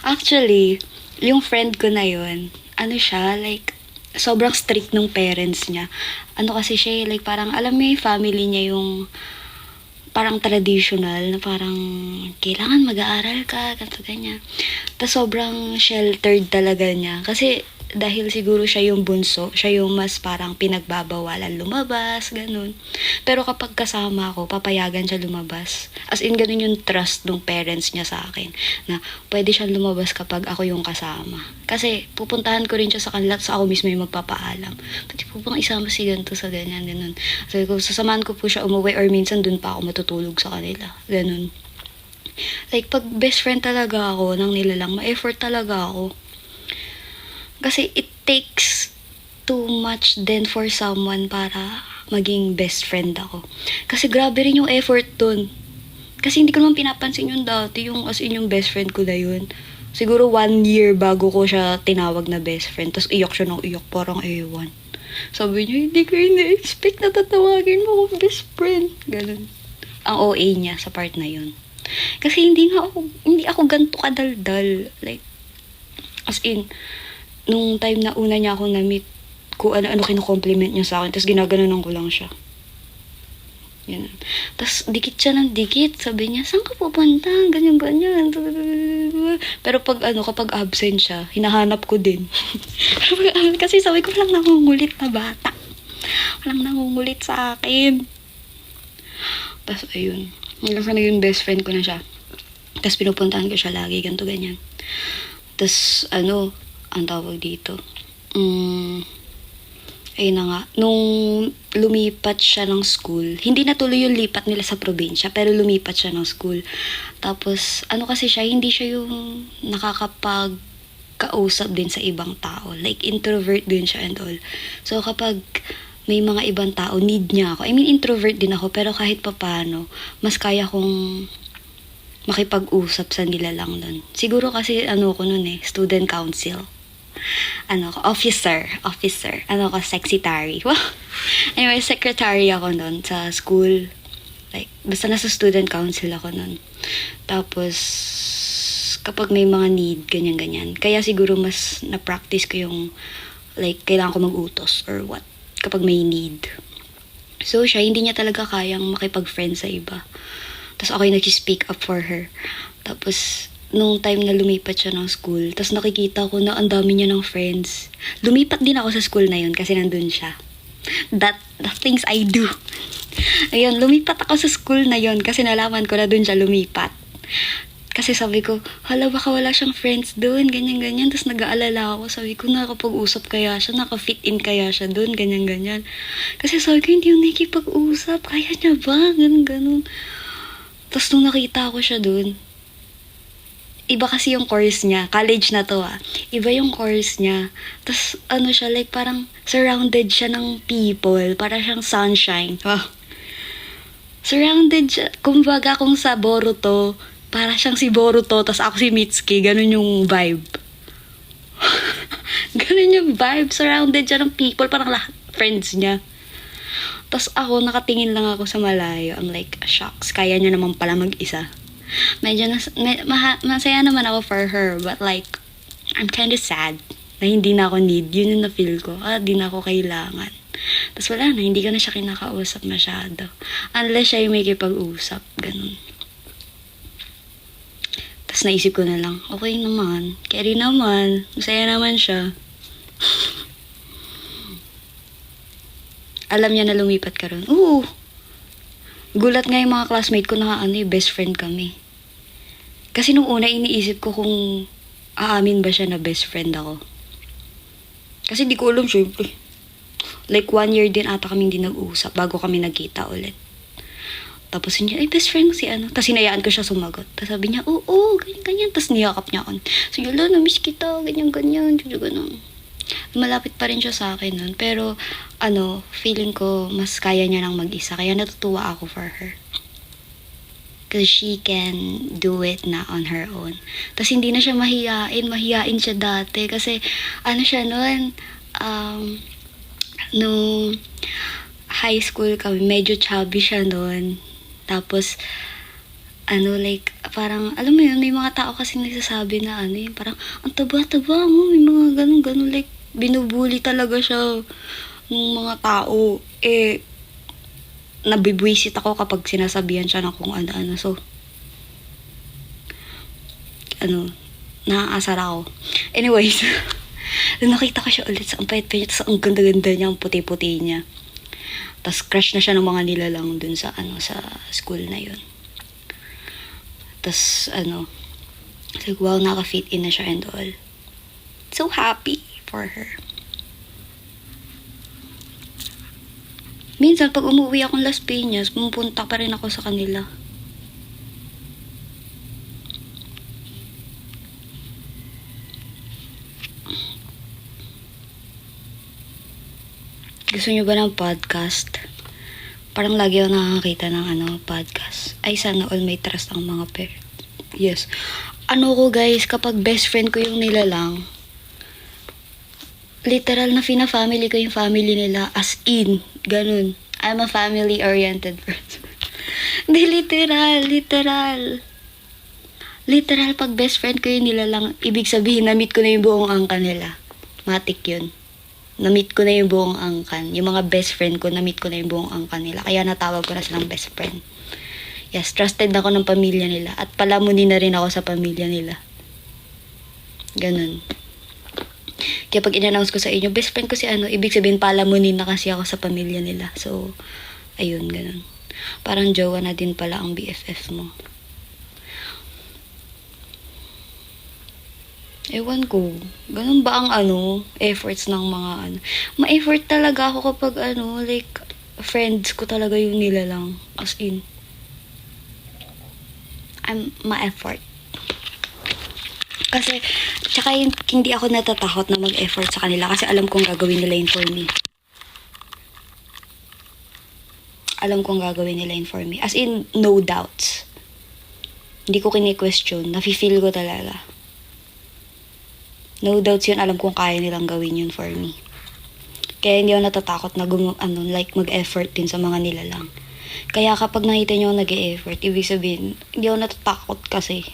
Actually, yung friend ko na yun, siya, like, sobrang strict ng parents niya. Kasi siya, like, parang, alam mo yung family niya yung, parang traditional, na parang, kailangan mag-aaral ka, ganito, ganyan. Tapos sobrang sheltered talaga niya. Kasi, dahil siguro siya yung bunso, siya yung mas parang pinagbabawalan lumabas, ganun. Pero kapag kasama ako, papayagan siya lumabas. As in, ganun yung trust ng parents niya sa akin, na pwede siyang lumabas kapag ako yung kasama. Kasi, pupuntahan ko rin siya sa kanila, sa ako mismo yung magpapaalam. Pwede po bang isama si ganito sa ganyan, ganun. So, sasamahan ko po siya umuwi, or minsan dun pa ako matutulog sa kanila. Ganun. Like, pag best friend talaga ako, nang nilalang, ma-effort talaga ako. Kasi it takes too much then for someone para maging best friend ako. Kasi grabe rin yung effort dun. Kasi hindi ko naman pinapansin yun dati, yung as in yung best friend ko na yun. Siguro 1 year bago ko siya tinawag na best friend. Tapos iyak siya ng iyak, parang ewan. Sabi niya, hindi ko ina-expect na tatawagin mo akong best friend. Ganun. Ang OA niya sa part na yun. Kasi hindi ako ganito kadaldal. Like, As in, nung time na una niya ako na-meet, kung ano-ano kino-compliment niya sa akin, tapos ginaganon ko lang siya. Yan. Tapos, dikit siya ng dikit. Sabi niya, saan ka pupunta? Ganyan-ganyan. Pero kapag absent siya, hinahanap ko din. Kasi sabi ko, walang nangungulit na bata. Walang nangungulit sa akin. Tapos, ayun. Hanggang sa naging best friend ko na siya. Tapos, pinupuntahan ko siya lagi, ganito, ganyan. Tapos, ang tawag dito? Ayun na nga, nung lumipat siya ng school, hindi natuloy yung lipat nila sa probinsya, pero lumipat siya ng school. Tapos, kasi siya, hindi siya yung nakakapag-kausap din sa ibang tao. Like, introvert din siya and all. So, kapag may mga ibang tao, need niya ako. I mean, introvert din ako, pero kahit papano, mas kaya kong makipag-usap sa nila lang nun. Siguro kasi, ko nun student council. Officer. Secretary. Wow. Anyway, secretary ako nun sa school. Like, basta nasa student council ako nun. Tapos, kapag may mga need, ganyan-ganyan. Kaya siguro mas na-practice ko yung, like, kailangan ko mag-utos or what. Kapag may need. So, siya, hindi niya talaga kayang makipag-friend sa iba. Tapos, ako yung nag-speak up for her. Tapos, nung time na lumipat siya ng school, tapos nakikita ko na ang dami niya ng friends. Lumipat din ako sa school na yun kasi nandun siya. The things I do. Ayun, lumipat ako sa school na yun kasi nalaman ko na dun siya lumipat. Kasi sabi ko, hala, baka wala siyang friends dun, ganyan-ganyan. Tapos nag-aalala ako, sabi ko, nakapag-usap kaya siya, naka-fit in kaya siya dun, ganyan-ganyan. Kasi sabi ko, hindi yung nakikipag-usap, kaya niya ba? Ganun-ganun. Tapos nung nakita ko siya dun, iba kasi yung course niya. College na to Iba yung course niya. Tapos siya, like parang surrounded siya ng people. Para siyang sunshine. Wow. Surrounded siya. Kumbaga kung sa Boruto, para siyang si Boruto, tapos ako si Mitsuki. Ganun yung vibe. Ganun yung vibe. Surrounded siya ng people. Parang lahat friends niya. Tapos ako, nakatingin lang ako sa malayo. I'm like, shucks. Kaya niya naman pala mag-isa. Medyo masaya naman ako for her, but like, I'm kind of sad na hindi na ako need. Yun yung na-feel ko. Di na ako kailangan. Tapos wala na, hindi ko na siya kinakausap masyado. Unless siya yung may kipag-usap. Ganun. Tapos naisip ko na lang, okay naman. Carry naman. Masaya naman siya. Alam niya na lumipat ka ron. Oo. Gulat nga yung mga classmate ko na best friend kami. Kasi nung una, iniisip ko kung aamin ba siya na best friend ako. Kasi di ko alam, syempre. Like, 1 year din ata kaming di nag-uusap bago kami nagkita ulit. Tapos niya, best friend mo si ano. Tapos hinayaan ko siya sumagot. Tapos sabi niya, oo, ganyan-ganyan. Tapos niyakap niya ako. So, yun, na-miss kita, ganyan-ganyan. Ganyan. Malapit pa rin siya sa akin nun. Pero, feeling ko mas kaya niya nang mag-isa. Kaya natutuwa ako for her. Because she can do it na on her own. Tapos hindi na siya mahiyain. Mahiyain siya dati. Kasi, siya nun, nung high school kami, medyo chubby siya nun. Tapos, like, parang, alam mo yun, may mga tao kasi nagsasabi na, parang, ang taba-taba mo, may mga ganun-ganun, like, binubuli talaga siya ng mga tao. Nabibwisit ako kapag sinasabihan siya ng kung ano-ano. So, naaasar ako. Anyways, nakita ko siya ulit sa ang payat-payat, sa ang ganda-ganda niya, ang puti-puti niya. Tapos, crush na siya ng mga nilalang dun sa, sa school na yun. Tapos, like, wow, naka-fit in na siya and all. So happy for her. Minsan, pag umuwi akong Las Piñas, pumunta pa rin ako sa kanila. Gusto nyo ba ng podcast? Parang lagi ako nakakita ng podcast. Ay, sana all may trust ang mga parents. Yes. Ko guys, kapag best friend ko yung nilalang, literal na fina-family ko yung family nila. As in, ganun. I'm a family-oriented person. Di, literal. Literal, pag best friend ko yun nila lang, ibig sabihin, na-meet ko na yung buong angkan nila. Matik yun. Na-meet ko na yung buong angkan. Yung mga best friend ko, na-meet ko na yung buong angkan nila. Kaya natawag ko na silang best friend. Yes, trusted ako ng pamilya nila. At palamunin na rin ako sa pamilya nila. Ganun. Kaya pag in-announce ko sa inyo, best friend ko si ano, ibig sabihin palamunin na kasi ako sa pamilya nila. So, ayun, ganun. Parang jowa na din pala ang BFF mo. Ewan ko. Ganun ba ang efforts ng mga Ma-effort talaga ako kapag like, friends ko talaga yung nilalang. As in, I'm ma-effort. Kasi, tsaka hindi ako natatakot na mag-effort sa kanila kasi alam kong gagawin nila yun for me. Alam kong gagawin nila yun for me. As in, no doubts. Hindi ko kini-question. Nafe-feel ko talaga. No doubts yun, alam kong kaya nilang gawin yun for me. Kaya hindi ako natatakot na mag-effort din sa mga nilalang. Kaya kapag nakita nyo nag-e-effort, ibig sabihin, hindi ako natatakot kasi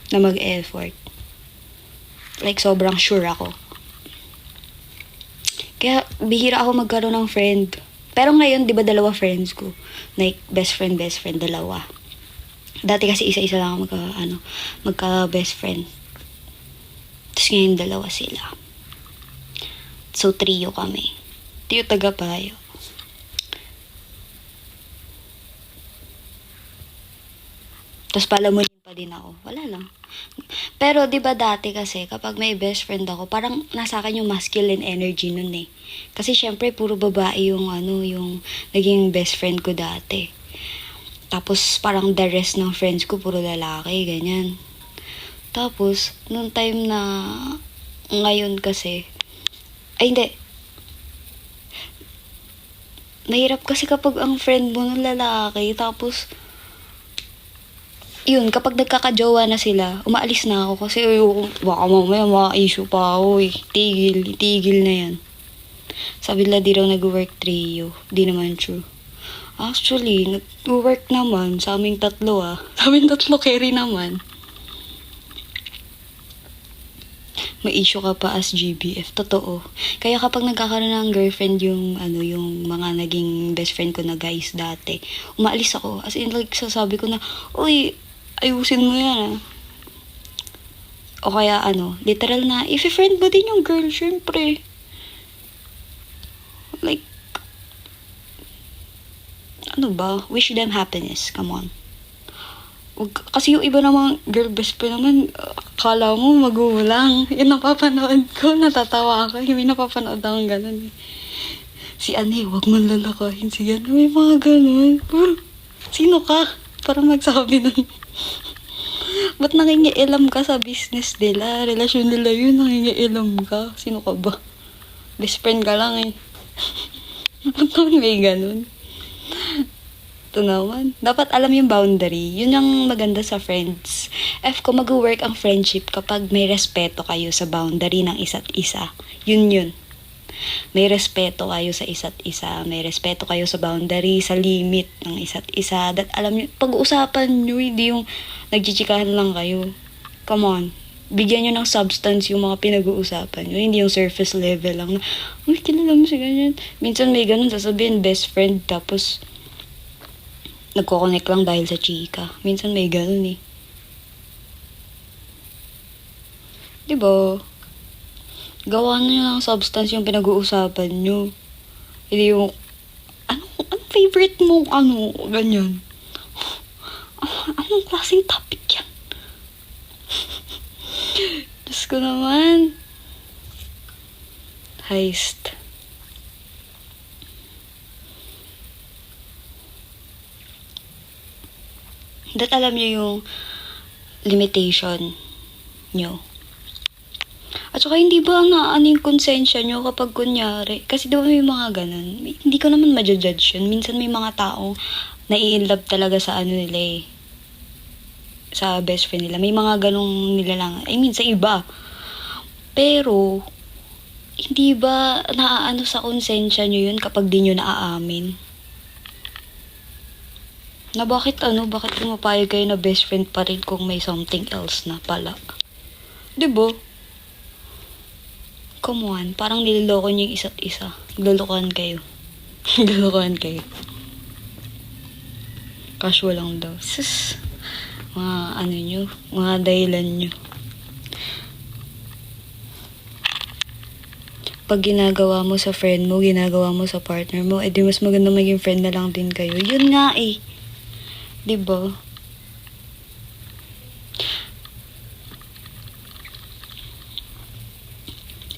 na mag-effort. Like, sobrang sure ako. Kaya, bihira ako magkaroon ng friend. Pero ngayon, di ba dalawa friends ko? Like, best friend, dalawa. Dati kasi isa-isa lang ako magka-best friend. Tapos ngayon, dalawa sila. So, trio kami. Trio Tagapayo. Tapos palamunin pa din ako. Wala lang. Pero, di ba dati kasi, kapag may best friend ako, parang nasa akin yung masculine energy nun eh. Kasi syempre, puro babae yung yung naging best friend ko dati. Tapos, parang the rest ng friends ko, puro lalaki, ganyan. Tapos, nung time na ngayon kasi, hindi. Mahirap kasi kapag ang friend mo ng lalaki, tapos, yun, kapag nagkakajowa na sila, umaalis na ako kasi, baka mamaya ma-issue pa ako eh. Tigil na yan. Sabi nila di raw nag-work trio. Di naman true. Actually, nag-work naman sa aming tatlo Sa aming tatlo carry naman. May issue ka pa as GBF. Totoo. Kaya kapag nagkakaroon ng girlfriend yung mga naging best friend ko na guys dati, umaalis ako. As in, like, sasabi ko na, uy, ayusin mo yan O kaya literal na, if-friend mo din yung girl, syempre. Like, wish them happiness. Come on. Kasi yung iba namang girl best friend naman, akala mo magulang. Yung napapanood ko, natatawa ako. May napapanood akong ganun. Si wag mo lalakahin si may mga ganun. Sino ka? Para magsabi nun. Ba't nangingialam ka sa business nila? Relasyon nila yun, nangingialam ka. Sino ka ba? Best friend ka lang eh. Ba't naman may ganun? Ito naman. Dapat alam yung boundary. Yun ang maganda sa friends. Ko mag-work ang friendship kapag may respeto kayo sa boundary ng isa't isa. Yun. May respeto kayo sa isa't isa. May respeto kayo sa boundary, sa limit ng isa't isa. That alam nyo, pag-uusapan nyo, hindi yung nagchichikahan lang kayo. Come on. Bigyan nyo ng substance yung mga pinag-uusapan nyo. Hindi yung surface level lang na, uy, kilala mo si ganyan. Minsan may ganun, sasabihin best friend, tapos nagko-connect lang dahil sa chika. Minsan may ganun eh. Diba? Gawa nyo ng substance yung pinag-uusapan nyo. Hindi yung, anong favorite mo, ganyan. Anong klaseng topic yan? Diyos ko naman. Heist. Alam nyo yung limitation nyo. At saka hindi ba yung konsensya nyo kapag kunyari, kasi di ba may mga ganun, hindi ko naman ma-judge yun. Minsan may mga taong nai-inlove talaga sa nila eh. Sa best friend nila. May mga ganong nila lang. Sa iba. Pero, hindi ba sa konsensya nyo yun kapag di nyo naaamin? Na bakit pumapayag kayo na best friend pa rin kung may something else na pala? Diba? Come on, parang niloloko niyo yung isa't isa. Naglolokohan kayo. Naglolokohan kayo. Casual lang daw. Sus, mga dahilan nyo. Pag ginagawa mo sa friend mo, ginagawa mo sa partner mo, edi mas maganda maging friend na lang din kayo. Yun nga eh. Diba?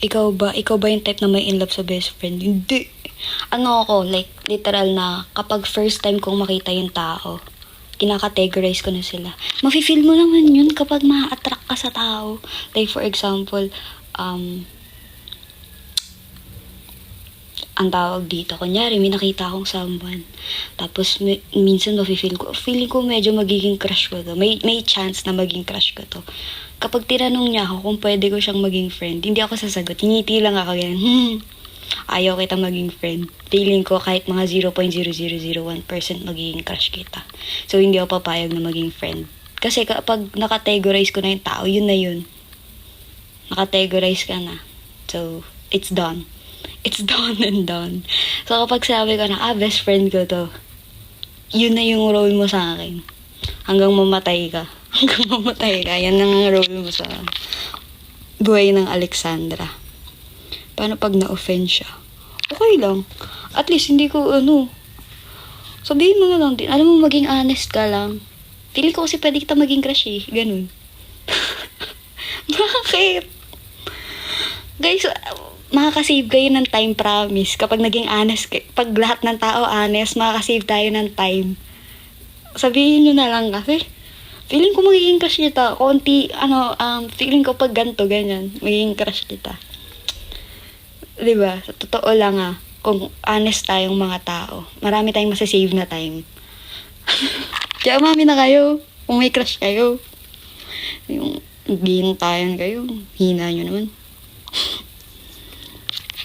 Ikaw ba yung type na may in love sa best friend? Hindi. Ano ako, like, literal na kapag first time kong makita yung tao, kinakategorize ko na sila. Mafe-feel mo naman yun kapag ma-attract ka sa tao. Like, for example, ang tawag dito, kunyari, may nakita akong someone. Tapos, minsan feeling ko medyo magiging crush ko to. May chance na maging crush ko to. Kapag tinanong niya ako kung pwede ko siyang maging friend, hindi ako sasagot. Hiniti lang ako ganyan. Ayaw kita maging friend. Feeling ko kahit mga 0.0001% magiging crush kita. So, hindi ako papayag na maging friend. Kasi kapag nakategorize ko na yung tao, yun na yun. Nakategorize ka na. So, it's done. It's done and done. So, kapag sabi ko na, best friend ko to, yun na yung role mo sa akin. Hanggang mamatay ka. Hanggang mamatay ka. Yan ang role mo sa buhay ng Alexandra. Paano pag na-offend siya? Okay lang. At least, hindi ko, sabihin mo na lang din. Alam mo, maging honest ka lang. Feeling ko kasi pwede kita maging crush eh. Ganun. Bakit? Guys, makakasave kayo ng time, promise. Kapag naging honest, pag lahat ng tao honest, makakasave tayo ng time. Sabihin nyo na lang kasi. Feeling ko magiging crush kita. Feeling ko pag ganito, ganyan, magiging crush kita. Diba? Sa totoo lang kung honest tayong mga tao, marami tayong masasave na time. Kaya mami na kayo, kung may crush kayo. Yung gintayan kayo, hina nyo naman.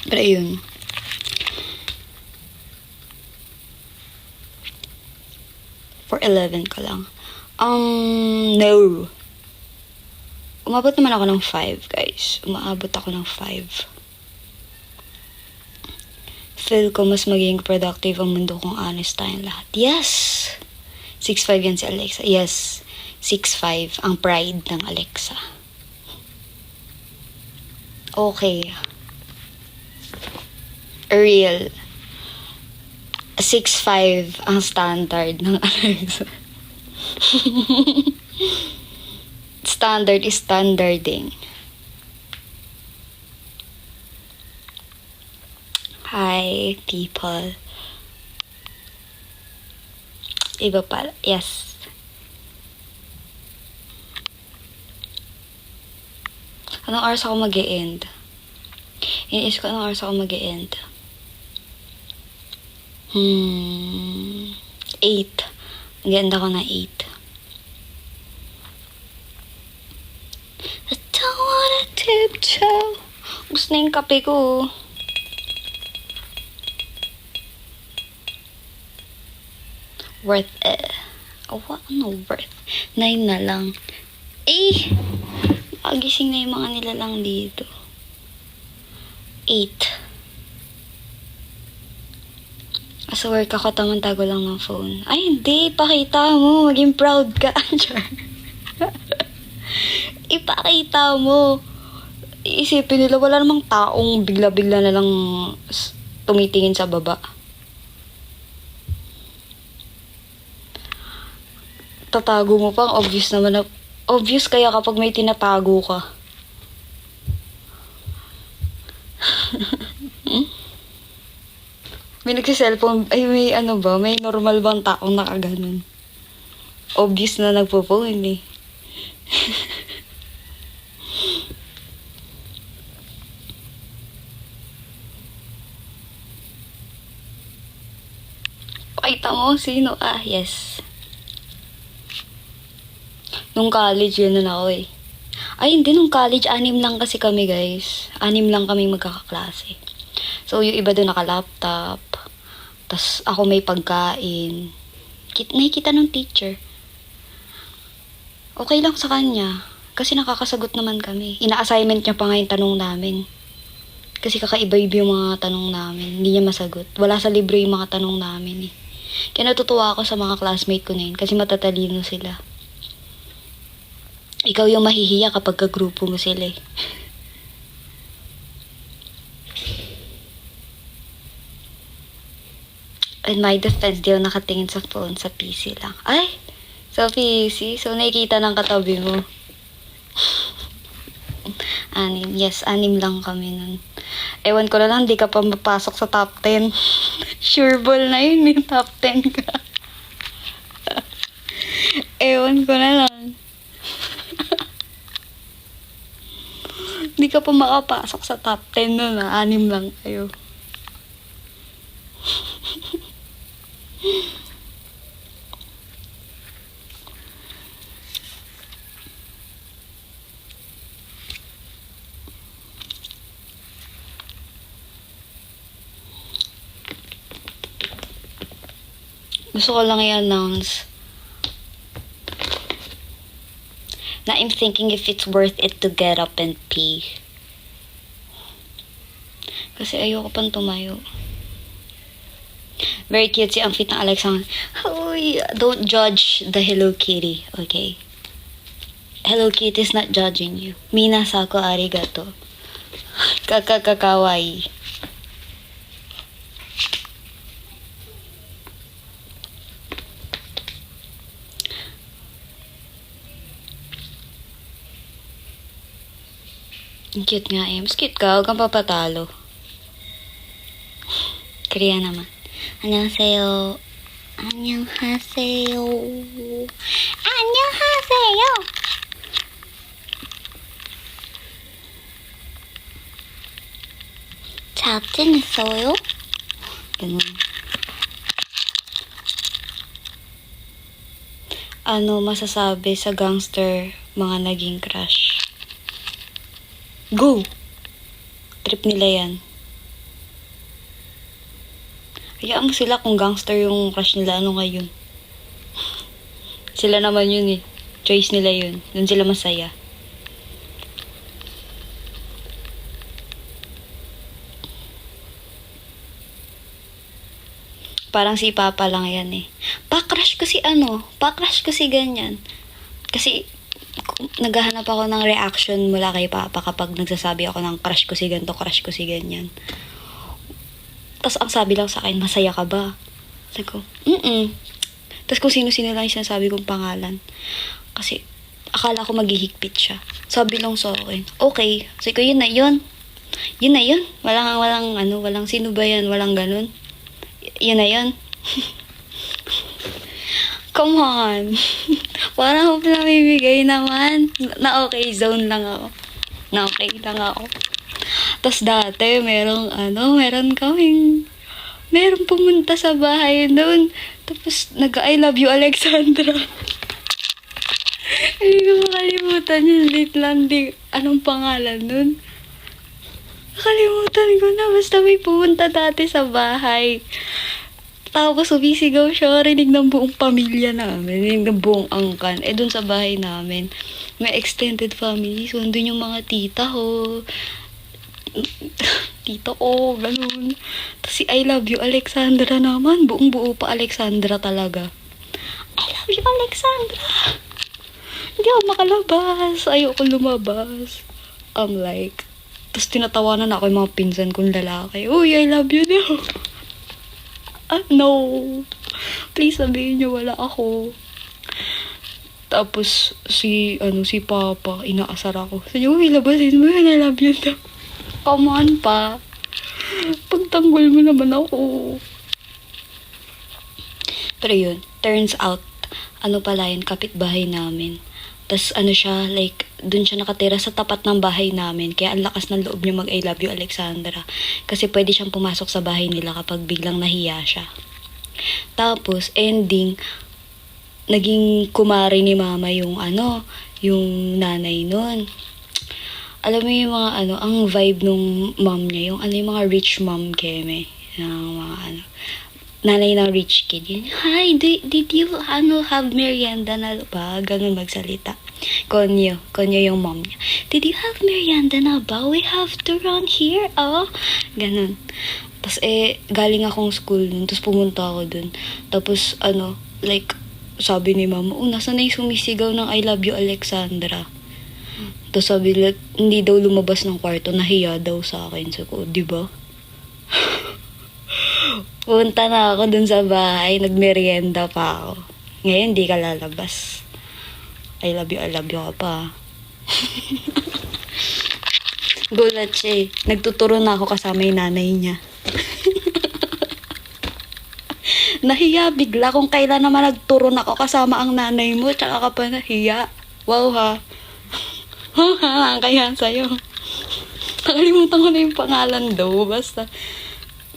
Pero yun. For 11 ka lang. No. Umabot naman ako ng 5, guys. Umaabot ako ng 5. Feel ko mas magiging productive ang mundo kung honest tayong lahat. Yes! 6'5 yan si Alexa. Yes. 6'5 ang pride ng Alexa. Okay. Real. 6'5 ang standard ng Alexa. Standard is standarding. Hi, people. Iba pala. Yes. Anong oras ako mag-e-end? Iniisip ko anong oras ako mag-e-end. 8. Ang ganda ko na 8. I don't wanna tiptoe. Gusto na yung kape ko. Worth it. Worth? 9 na lang. Magising na yung mga nilalang dito. 8. Sa work ako, tago lang ng phone. Ay, hindi. Pakita mo. Maging proud ka. Ipakita mo. Iisipin nila, wala namang taong bigla-bigla na lang tumitingin sa baba. Tatago mo pa. Obvious naman na. Obvious kaya kapag may tinatago ka. May nagsiselfone, may may normal bang taong nakaganon? Obvious na nagpo-phone eh. Pakita mo, sino? Yes. Nung college, yun na ako eh. Ay, hindi. Nung college, 6 lang kasi kami, guys. 6 lang kami magkakaklase. So, yung iba doon naka-laptop. Tas ako may pagkain. nakikita ng teacher. Okay lang sa kanya. Kasi nakakasagot naman kami. Ina-assignment niya pa nga yung tanong namin. Kasi kakaiba-iba yung mga tanong namin. Hindi niya masagot. Wala sa libro yung mga tanong namin eh. Kaya natutuwa ako sa mga classmate ko na yun. Kasi matatalino sila. Ikaw yung mahihiya kapag kagrupo mo sila eh. In my defense, di ako nakatingin sa phone, sa PC lang. Ay! Sa PC? So, nakikita ng katabi mo. 6. Yes, 6 lang kami nun. Ewan ko na lang, di ka pa mapasok sa top 10. Sure ball na yun, may top 10 ka. Ewan ko na lang. Di ka pa makapasok sa top 10 nun, 6 lang kayo. Gusto ko lang i-announce na I'm thinking if it's worth it to get up and pee. Kasi ayoko pang tumayo. Very cute si ang fit ng Alexander. Uy, don't judge the Hello Kitty, okay? Hello Kitty is not judging you. Minasako arigato. Kakakawai. Ang cute nga eh. Mas cute ka. Huwag kang papatalo. Korea naman. 안녕하세요. 안녕하세요. 안녕하세요. 잘 지냈어요? Ganun. Ano masasabi sa gangster mga naging crush? Go! Trip nila yan. Hayaan mo sila kung gangster yung crush nila, ano ngayon. Sila naman yun eh. Choice nila yun. Doon sila masaya. Parang si Papa lang yan eh. Pa-crush ko si ano. Pa-crush ko si ganyan. Kasi naghahanap ako ng reaction mula kay Papa kapag nagsasabi ako ng crush ko si ganito, crush ko si ganyan. Tapos ang sabi lang sa akin, masaya ka ba? Sabi ko, Tapos kung sino-sino lang yung sinasabi kong pangalan. Kasi akala ko maghihigpit siya. Sabi lang sa akin, okay. Sabi ko, yun na yun. Yun na yun. Walang sino ba yan? Walang ganun. Yun na yun. Come on. Parang hope na bibigay naman. Na okay, zone lang ako. Na okay lang ako. Tapos dati, meron pumunta sa bahay noon. Tapos, I love you, Alexandra. Hindi ko makalimutan yun. Late lang din. Anong pangalan nun? Nakalimutan ko na. Basta may pumunta dati sa bahay. Tapos sumisigaw siya, rinig ng buong pamilya namin, rinig ng buong angkan. Dun sa bahay namin, may extended family. So, dun yung mga tita ko, ganun. Tapos si I love you, Alexandra naman. Buong buo pa Alexandra talaga. I love you, Alexandra. Hindi ako makalabas. Ayoko lumabas. I'm like, tapos tinatawanan ako yung mga pinsan kong lalaki. Uy, I love you daw. No. Please sabihin niyo wala ako. Tapos si Papa, inaasar ako. Sabi niya, uy, labasin mo yun, I love you daw. Come on pa. Pagtanggol mo naman ako. Pero yun, turns out, pala yun, kapitbahay namin. Tapos siya, like, dun siya nakatira sa tapat ng bahay namin. Kaya ang lakas ng loob niya mag-I love you, Alexandra. Kasi pwede siyang pumasok sa bahay nila kapag biglang nahiya siya. Tapos, ending, naging kumari ni Mama yung nanay nun. Alam mo yung mga ang vibe nung mom niya, yung mga rich mom keme. Yung mga nanay ng rich kid. Yun, hi, did you, have merienda na ba? Ganun magsalita. Konyo yung mom niya. Did you have merienda na ba? We have to run here, oh. Ganun. Tapos galing akong school nun, tapos pumunta ako dun. Tapos, like, sabi ni mama, nasa na yung sumisigaw ng I love you, Alexandra. Tapos sabi, hindi daw lumabas ng kwarto, nahiya daw sa akin. So, di ba? Punta na ako dun sa bahay, nagmerienda pa ako. Ngayon, di ka lalabas. I love you ka pa. Gulat siya eh. Nagtuturo na ako kasama yung nanay niya. Nahiya bigla kung kailan naman nagturo na ako kasama ang nanay mo, tsaka ka pa nahiya. Wow ha. Kaya sa'yo. Nakalimutan ko na yung pangalan daw. Basta,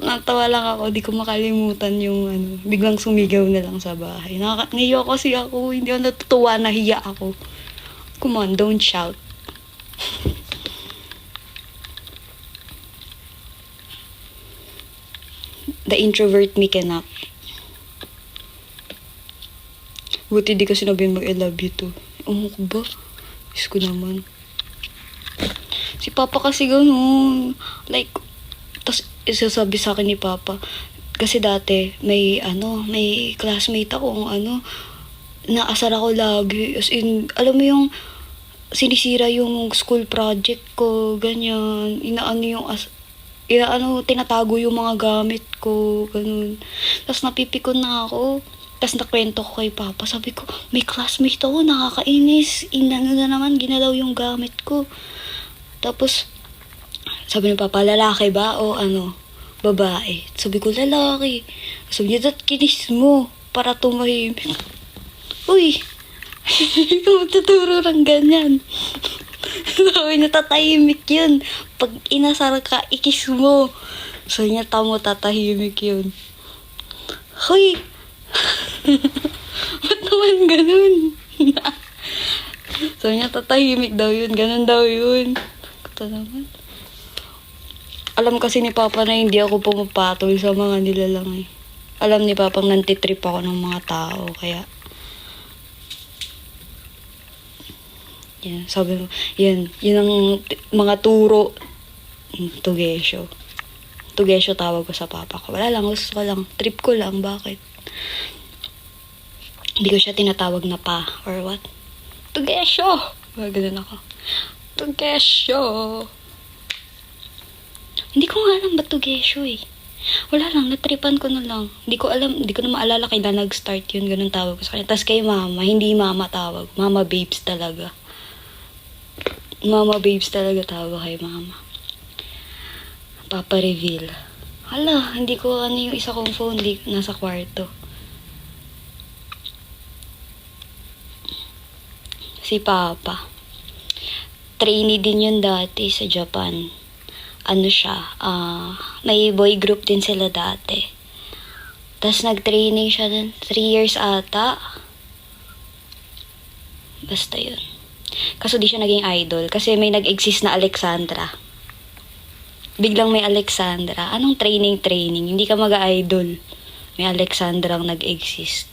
natawa lang ako. Di ko makalimutan yung biglang sumigaw na lang sa bahay. Nahiya kasi ako. Hindi ako natutuwa. Nahiya ako. Come on, don't shout. The introvert me cannot. Buti di kasi sinabihin mag I love you to. Ko ba? Diyos ko naman. Si Papa kasi ganun. Like, tas isasabi sa akin ni Papa. Kasi dati, may classmate ako, naasar ako lagi. As in, alam mo yung, sinisira yung school project ko, ganyan. Tinatago yung mga gamit ko, ganun. Tapos napipikon na ako. Tapos nakwento ko kay Papa. Sabi ko, may classmate ako, nakakainis. Na naman, ginalaw yung gamit ko. Tapos, sabi ni Papa, lalaki ba o babae? Sabi ko, lalaki. Sabi niya, kinis mo para tumahimik. Uy, hindi ko magtuturo ng ganyan. Sabi niya, tatahimik yun. Pag inasar ka, ikis mo. Sabi niya, tamo, tatahimik yun. Hoy! Ba't naman ganun? Sabi niya, tatahimik daw yun. Ganun daw yun. Kata naman. Alam kasi ni Papa na hindi ako pumapatol sa mga nilalang eh. Alam ni Papa nantitrip ako ng mga tao. Kaya, yan, sabi mo, yun ang mga turo. Tugesyo. Tugesyo tawag ko sa Papa ko. Wala lang, gusto ko lang. Trip ko lang, bakit? Hindi ko siya tinatawag na pa or what. Tugesyo! Ganun ako. Tugesyo! Hindi ko nga alam ba Tugesyo eh. Wala lang, natripan ko na lang. Hindi ko na maalala kailan nag-start yun. Ganun tawag ko sa kanya. Tapos kay Mama, hindi Mama tawag. Mama Babes talaga. Mama Babes talaga tawag kay Mama. Papa reveal. Hala, hindi ko yung isa kong phone, nasa kwarto. Si Papa. Trainee din yun dati sa Japan. May boy group din sila dati. Tapos nag-training siya dun. 3 years ata. Basta yun. Kaso di siya naging idol. Kasi may nag-exist na Alexandra. Biglang may Alexandra. Anong training? Hindi ka mag-idol. May Alexandra ang nag-exist.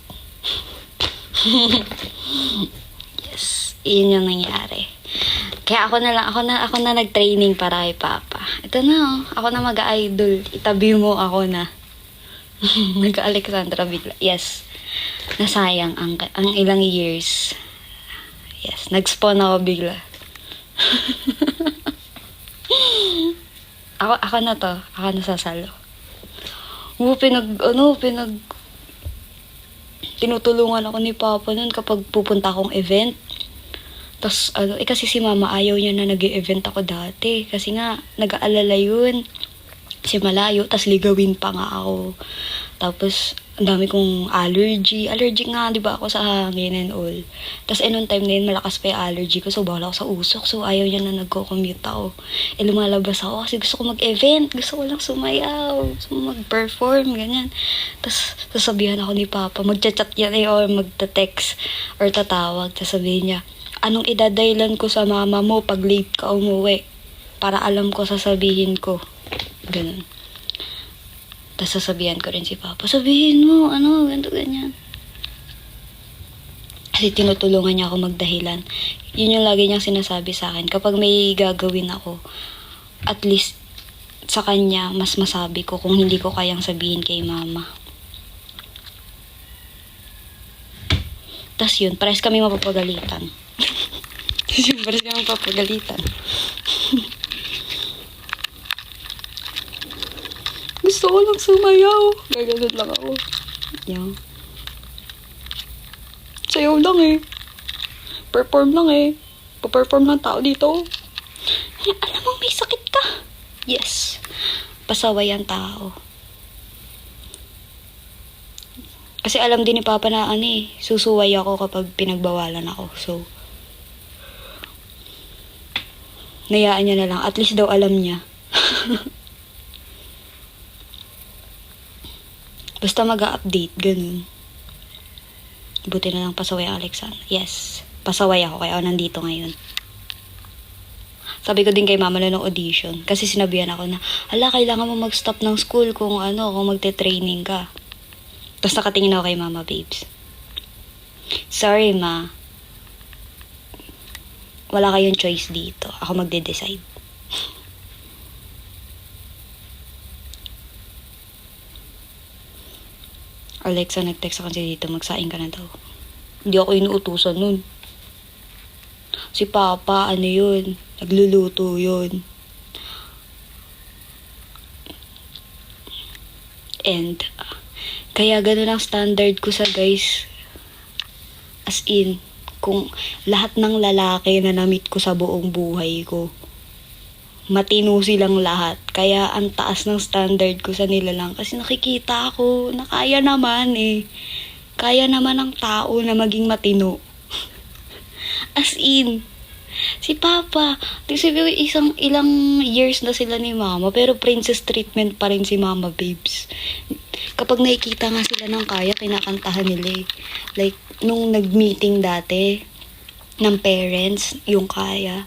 Yes. Yun yung nangyari. Kaya ako na nag-training para kay Papa. Ito na, ako na mag-idol. Itabi mo, ako na. Nag-Alexandra bigla. Yes. Nasayang ang ilang years. Yes. Nag-spawn ako bigla. Ako na to. Ako na sasalo. Tinutulungan ako ni Papa nun kapag pupunta akong event. Tapos, kasi si Mama ayaw niya na nag-e-event ako dati. Kasi nga, nag-aalala yun. Kasi malayo, tapos ligawin pa nga ako. Tapos, ang dami kong allergy. Allergic nga, di ba, ako sa hangin and all. Tapos, noong time na yun, malakas pa yung allergy ko. So, bawal ako sa usok. So, ayaw niya na nagko-commute ako. Lumalabas ako kasi gusto ko mag-event. Gusto ko lang sumayaw. Gusto ko mag-perform, ganyan. Tapos, sasabihan ako ni Papa. Magchat-chat yan or magta-text or tatawag. Tapos sabihin niya, anong idadaylan ko sa mama mo pag late ka umuwi? Para alam ko sasabihin ko. Ganun. Tapos sasabihan ko rin si Papa, sabihin mo, ano, ganito, ganyan. Kasi tinutulungan niya ako magdahilan. Yun yung lagi niyang sinasabi sa akin. Kapag may gagawin ako, at least sa kanya, mas masabi ko kung hindi ko kayang sabihin kay mama. Tapos yun, parehas kami mapapagalitan. Parehas kami mapapagalitan. Gusto ko lang sumayaw. Gaganon lang ako. Yan. Sayaw lang eh. Perform lang eh. Pa-perform ng tao dito. Eh, alam mo, may sakit ka. Yes. Pasaway ang tao. Kasi alam din ni Papa na susuway ako kapag pinagbawalan ako. So, nayaan niya na lang. At least daw alam niya. Basta mag-update, ganun. Buti na lang pasaway Alexan. Yes, pasaway ako kaya ako nandito ngayon. Sabi ko din kay mama na ng audition. Kasi sinabihan ako na, kailangan mo mag-stop ng school kung magte-training ka. Tapos nakatingin ako kay mama, babes. Sorry, ma. Wala kayong choice dito. Ako magde-decide. Alexa, nag-text ako dito, magsaing ka na daw. Hindi ako inuutusan nun. Si Papa, yun, nagluluto yun. And, kaya ganun ang standard ko sa guys. As in, kung lahat ng lalaki na na-meet ko sa buong buhay ko, matino silang lahat. Kaya ang taas ng standard ko sa nila lang. Kasi nakikita ko na kaya naman eh. Kaya naman ng tao na maging matino. As in, si Papa, ilang years na sila ni Mama, pero princess treatment pa rin si Mama, babes. Kapag nakikita nga sila ng kaya, kinakantahan nila eh. Like, nung nag-meeting dati ng parents, yung kaya,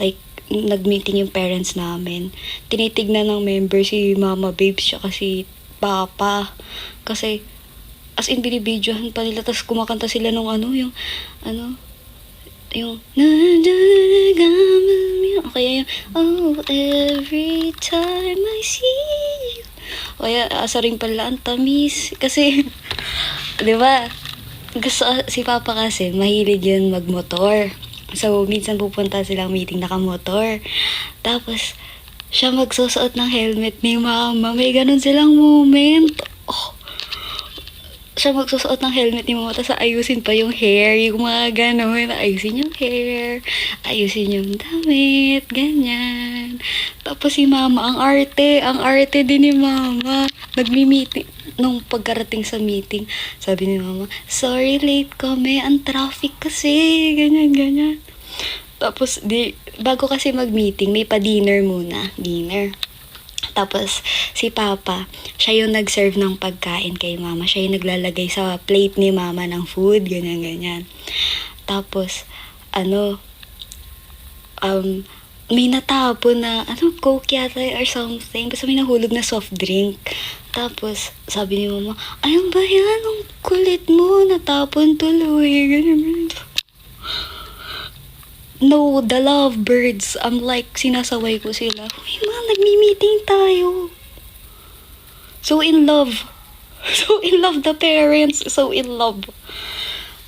like, nag-meeting yung parents namin, tinitignan ng member si Mama Babes siya kasi Papa. Kasi, as in, binibidyohan pa nila, tapos kumakanta sila nung yung kaya oh, every time I see you. Kaya, asa rin pala ang tamis. Kasi, di ba, gusto si Papa kasi, mahilig yun magmotor. So, minsan pupunta silang meeting nakamotor. Tapos, siya magsusuot ng helmet ni Mama. May ganun silang moment. Oh. Siya magsusuot ng helmet ni Mama. Tapos ayusin pa yung hair. Yung mga ganun. Ayusin yung hair. Ayusin yung damit. Ganyan. Tapos si Mama, ang arte. Ang arte din ni Mama. Nagmi-meeting. Nung pagkarating sa meeting, sabi ni Mama, sorry, late kami. Ang traffic kasi. Ganyan, ganyan. Tapos, bago kasi mag-meeting, may pa-dinner muna. Dinner. Tapos, si Papa, siya yung nag-serve ng pagkain kay Mama. Siya yung naglalagay sa plate ni Mama ng food. Ganyan, ganyan. Tapos, may natapon na, Coke yata or something. Basta may nahulog na soft drink. Tapos, sabi ni Mama, ayun ba yan? Ang kulit mo. Natapon tuloy. Ganyan, ganyan. No, the lovebirds. I'm like, sinasaway ko sila. Uy, ma, nagmi-meeting tayo. So in love. So in love the parents. So in love.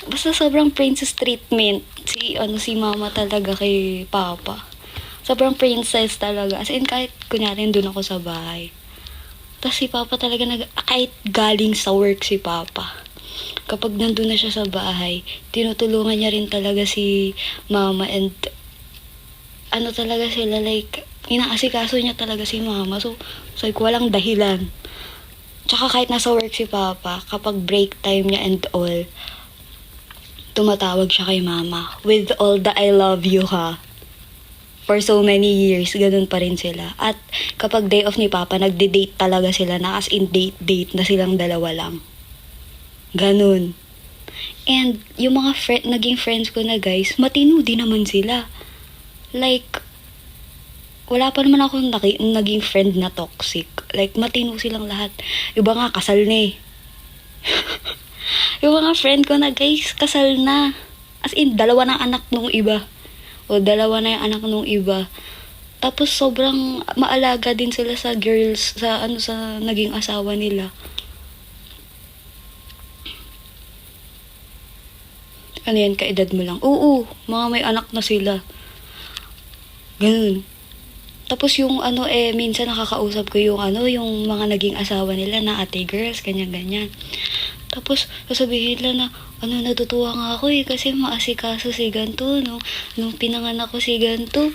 Basta sobrang princess treatment. Si Mama talaga kay Papa. Sobrang princess talaga. As in, kahit kunyari doon ako sa bahay. Tapos si Papa talaga, kahit galing sa work si Papa, kapag nandun na siya sa bahay, tinutulungan niya rin talaga si Mama and talaga sila, like, inaasikaso niya talaga si Mama. So like, walang dahilan. Tsaka kahit nasa work si Papa, kapag break time niya and all, tumatawag siya kay Mama. With all the I love you, ha. For so many years, ganun pa rin sila. At kapag day off ni Papa, nagde-date talaga sila na as in date na silang dalawa lang. Ganun. And yung mga naging friends ko na guys, matino din naman sila. Like, wala pa naman ako naging friend na toxic. Like, matino silang lahat. Iba nga, kasal na eh. Yung mga friend ko na, guys, kasal na. As in, dalawa na anak nung iba. O, dalawa na yung anak nung iba. Tapos, sobrang maalaga din sila sa girls, sa naging asawa nila. Ano yan, kaedad mo lang? Oo, mga may anak na sila. Ganun. Tapos yung minsan nakakausap ko yung yung mga naging asawa nila na ate girls, ganyan-ganyan. Tapos sasabihin nila na, natutuwa nga ako eh, kasi maasikaso si ganto, no? Nung pinanganak ko si ganto,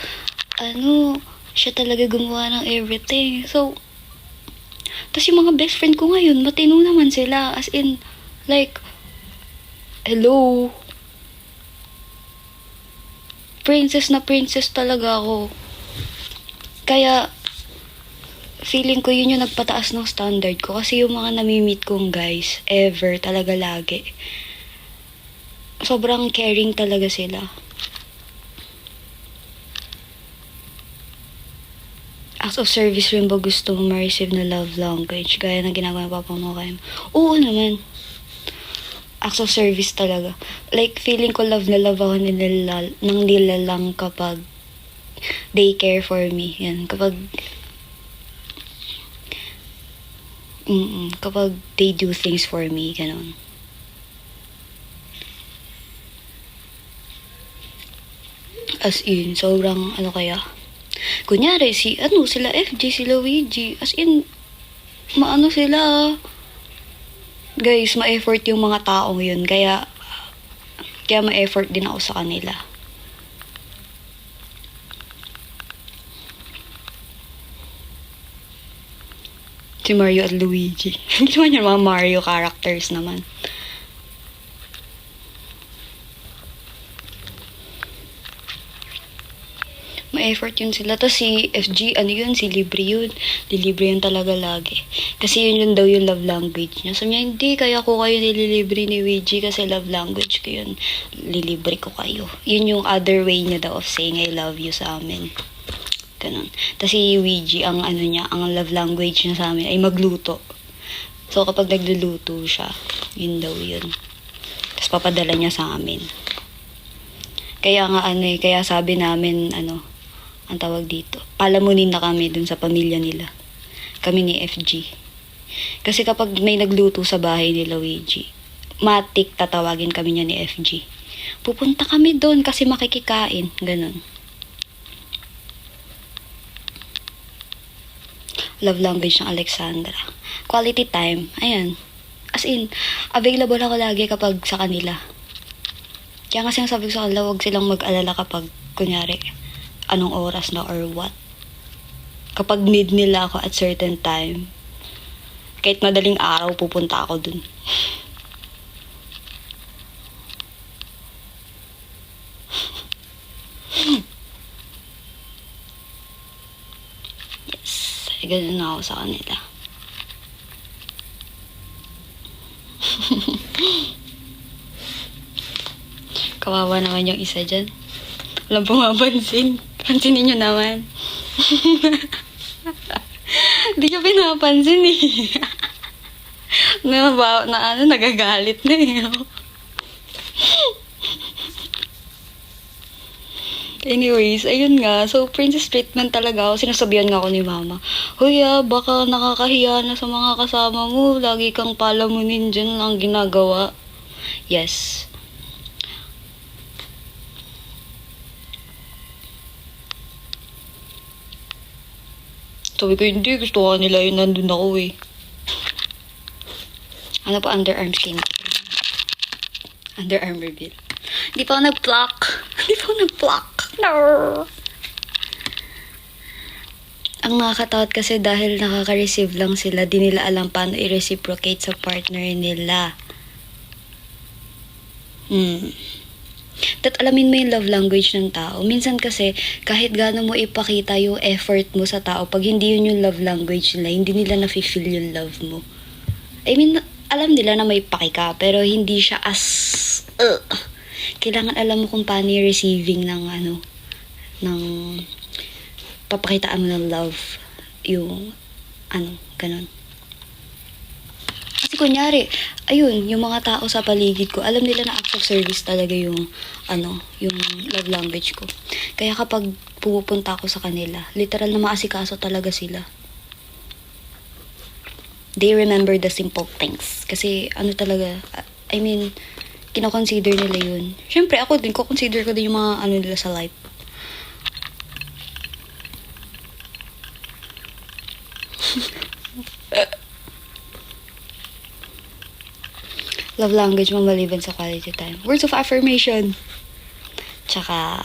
siya talaga gumawa ng everything. So, tapos yung mga best friend ko ngayon, matino naman sila. As in, like, hello? Princess na princess talaga ako. Kaya, feeling ko yun yung nagpataas ng standard ko. Kasi yung mga nami-meet kong guys, ever, talaga lagi. Sobrang caring talaga sila. Acts of service rin ba gusto mo ma-receive na love language? Gaya ng ginagawa ng papa mo kayo? Oo naman. Acts of service talaga. Like, feeling ko love na love ako ng nilalang kapag they care for me. Yan. Kapag they do things for me. Ganon. As in, sobrang kaya. Kunyari, sila FG, sila WG. As in, sila. Guys, ma-effort yung mga taong yun. Kaya ma-effort din ako sa kanila. Si Mario at Luigi. Hindi naman yung mga Mario characters naman. Ma-effort yun sila. Tapos si FG, si libre yun. Libre yun talaga lagi. Kasi yun daw yung love language niya. Sabi niya, hindi, kaya ko kayo nililibre ni WG kasi love language ko yun. Lilibre ko kayo. Yun yung other way niya daw of saying I love you sa amin. Ganun. Tapos si WG, ang love language niya sa amin ay magluto. So, kapag nagluluto siya, yun daw yun. Tapos papadala niya sa amin. Kaya nga kaya sabi namin, ang tawag dito, palamunin na kami dun sa pamilya nila. Kami ni FG. Kasi kapag may nagluto sa bahay nila, WG, matik tatawagin kami niya ni FG. Pupunta kami doon kasi makikikain. Ganun. Love language ng Alexandra. Quality time. Ayan. As in, available ako lagi kapag sa kanila. Kaya kasi sabi ko sa kanila, huwag silang mag-alala kapag, kunyari, anong oras na or what. Kapag need nila ako at certain time, kahit madaling araw, pupunta ako dun. Yes. Ganun na ako sa kanila. Kawawa naman yung isa dyan. Walang pumapansin. Pansinin nyo naman. Di ka pinapansin eh. Nagagalit na eh. Anyways, ayun nga. So, princess treatment talaga ako. Sinasabihan nga ako ni mama, Hoy, baka nakakahiya na sa mga kasama mo. Lagi kang palamunin dyan ang ginagawa. Yes. Sabi ko, hindi. Gusto ka nila yun. Nandun ako eh. Ano pa? Underarm skincare. Underarm reveal. Hindi pa ako nag-pluck. No. Ang nakakatakot kasi dahil nakaka-receive lang sila, di nila alam paano i-reciprocate sa partner nila. Alamin mo yung love language ng tao. Minsan kasi, kahit gaano mo ipakita yung effort mo sa tao, pag hindi yun yung love language nila, hindi nila na-feel yung love mo. I mean, alam nila na may paki ka, pero hindi siya as... Kailangan alam mo kung paano yung receiving ng papakitaan mo ng love yung ganun. Kasi kunyari, ayun, yung mga tao sa paligid ko, alam nila na acts of service talaga yung yung love language ko. Kaya kapag pumupunta ako sa kanila, literal na maasikaso talaga sila. They remember the simple things. Kasi talaga, I mean, kinoconsider nila yun. Siyempre, ako din, ko-consider ko din yung mga nila sa life. Love language mo maliban sa quality time. Words of affirmation. Tsaka,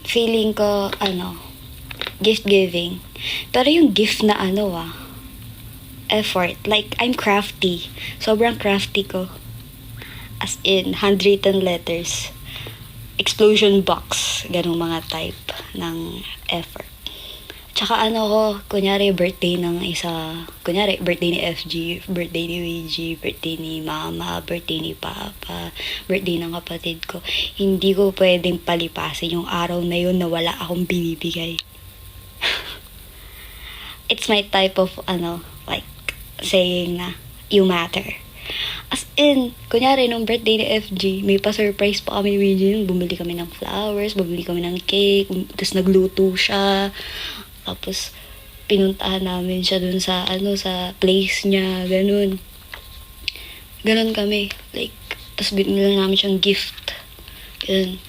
feeling ko, gift giving. Pero yung gift na effort. Like, I'm crafty. Sobrang crafty ko. As in, handwritten letters. Explosion box. Ganong mga type ng effort. Tsaka kunyari birthday ng birthday ni FG, birthday ni WG, birthday ni Mama, birthday ni Papa, birthday ng kapatid ko. Hindi ko pwedeng palipasin yung araw na yun na wala akong binibigay. It's my type of, like, saying na, you matter. As in, kunyari, nung birthday ni FG, may pa-surprise pa kami ni WG. Bumili kami ng flowers, bumili kami ng cake, tapos nagluto siya. Tapos, pinuntahan namin siya dun sa, sa place niya, ganun. Ganun kami. Like, tapos binili namin siyang gift. Ganun.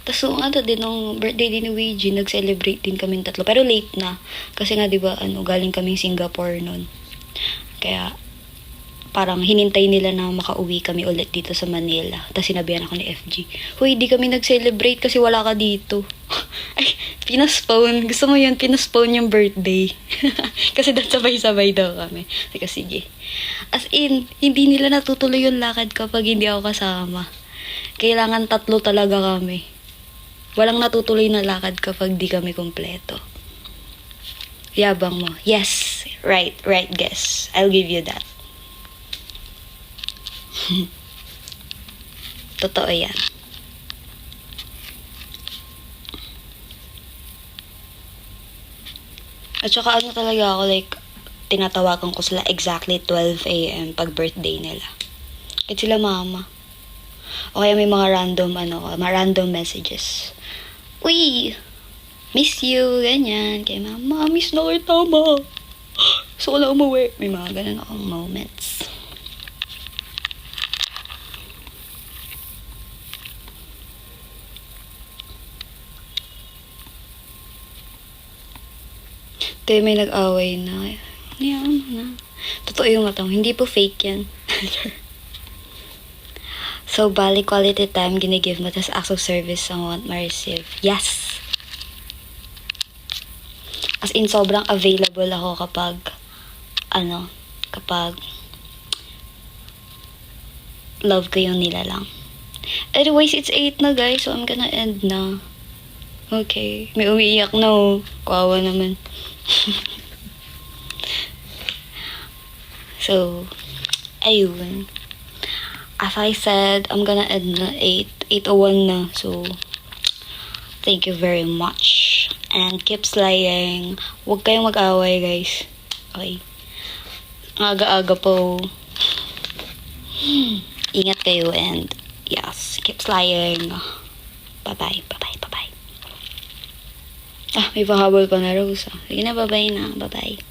Tapos, din, nung birthday din ni Weiji, nag-celebrate din kami tatlo. Pero late na. Kasi nga, diba, galing kaming Singapore nun. Kaya, parang hinintay nila na makauwi kami ulit dito sa Manila. Tapos sinabihan ako ni FG, huy, di kami nag-celebrate kasi wala ka dito. Ay, pinaspone. Gusto mo yun, pinaspone yung birthday. Kasi dapat sabay-sabay daw kami. Sige. As in, hindi nila natutuloy yung lakad kapag hindi ako kasama. Kailangan 3 talaga kami. Walang natutuloy na lakad kapag di kami kompleto. Yabang mo. Yes, right, guess. I'll give you that. Totoo yan. At saka talaga ako, like, tinatawagan ko sila exactly 12 a.m. pag birthday nila. Kahit sila mama. O kaya may mga random messages. Uy, miss you, ganyan. Kaya mama, miss na kita, ma. So, wala umuwi. May mga ganun akong moments. Kaya may nag-away na. Na. Totoo yung matang. Hindi po fake yan. So, bali quality time, ginigive mo, tas acts of service ang want ma-receive. Yes! As in, sobrang available ako kapag love ko yung nilalang. Anyways, it's 8 na, guys, so I'm gonna end na. Okay. May umiiyak na, Kawawa naman. So, ayun. As I said, I'm gonna end na 8:01 na. So, thank you very much. And keep slaying. Huwag kayong mag-away, guys. Okay. Aga-aga po. Ingat kayo and yes, keep slaying. Bye-bye. May pahabol pa na Rosa. Sige na, bye-bye na. Bye-bye.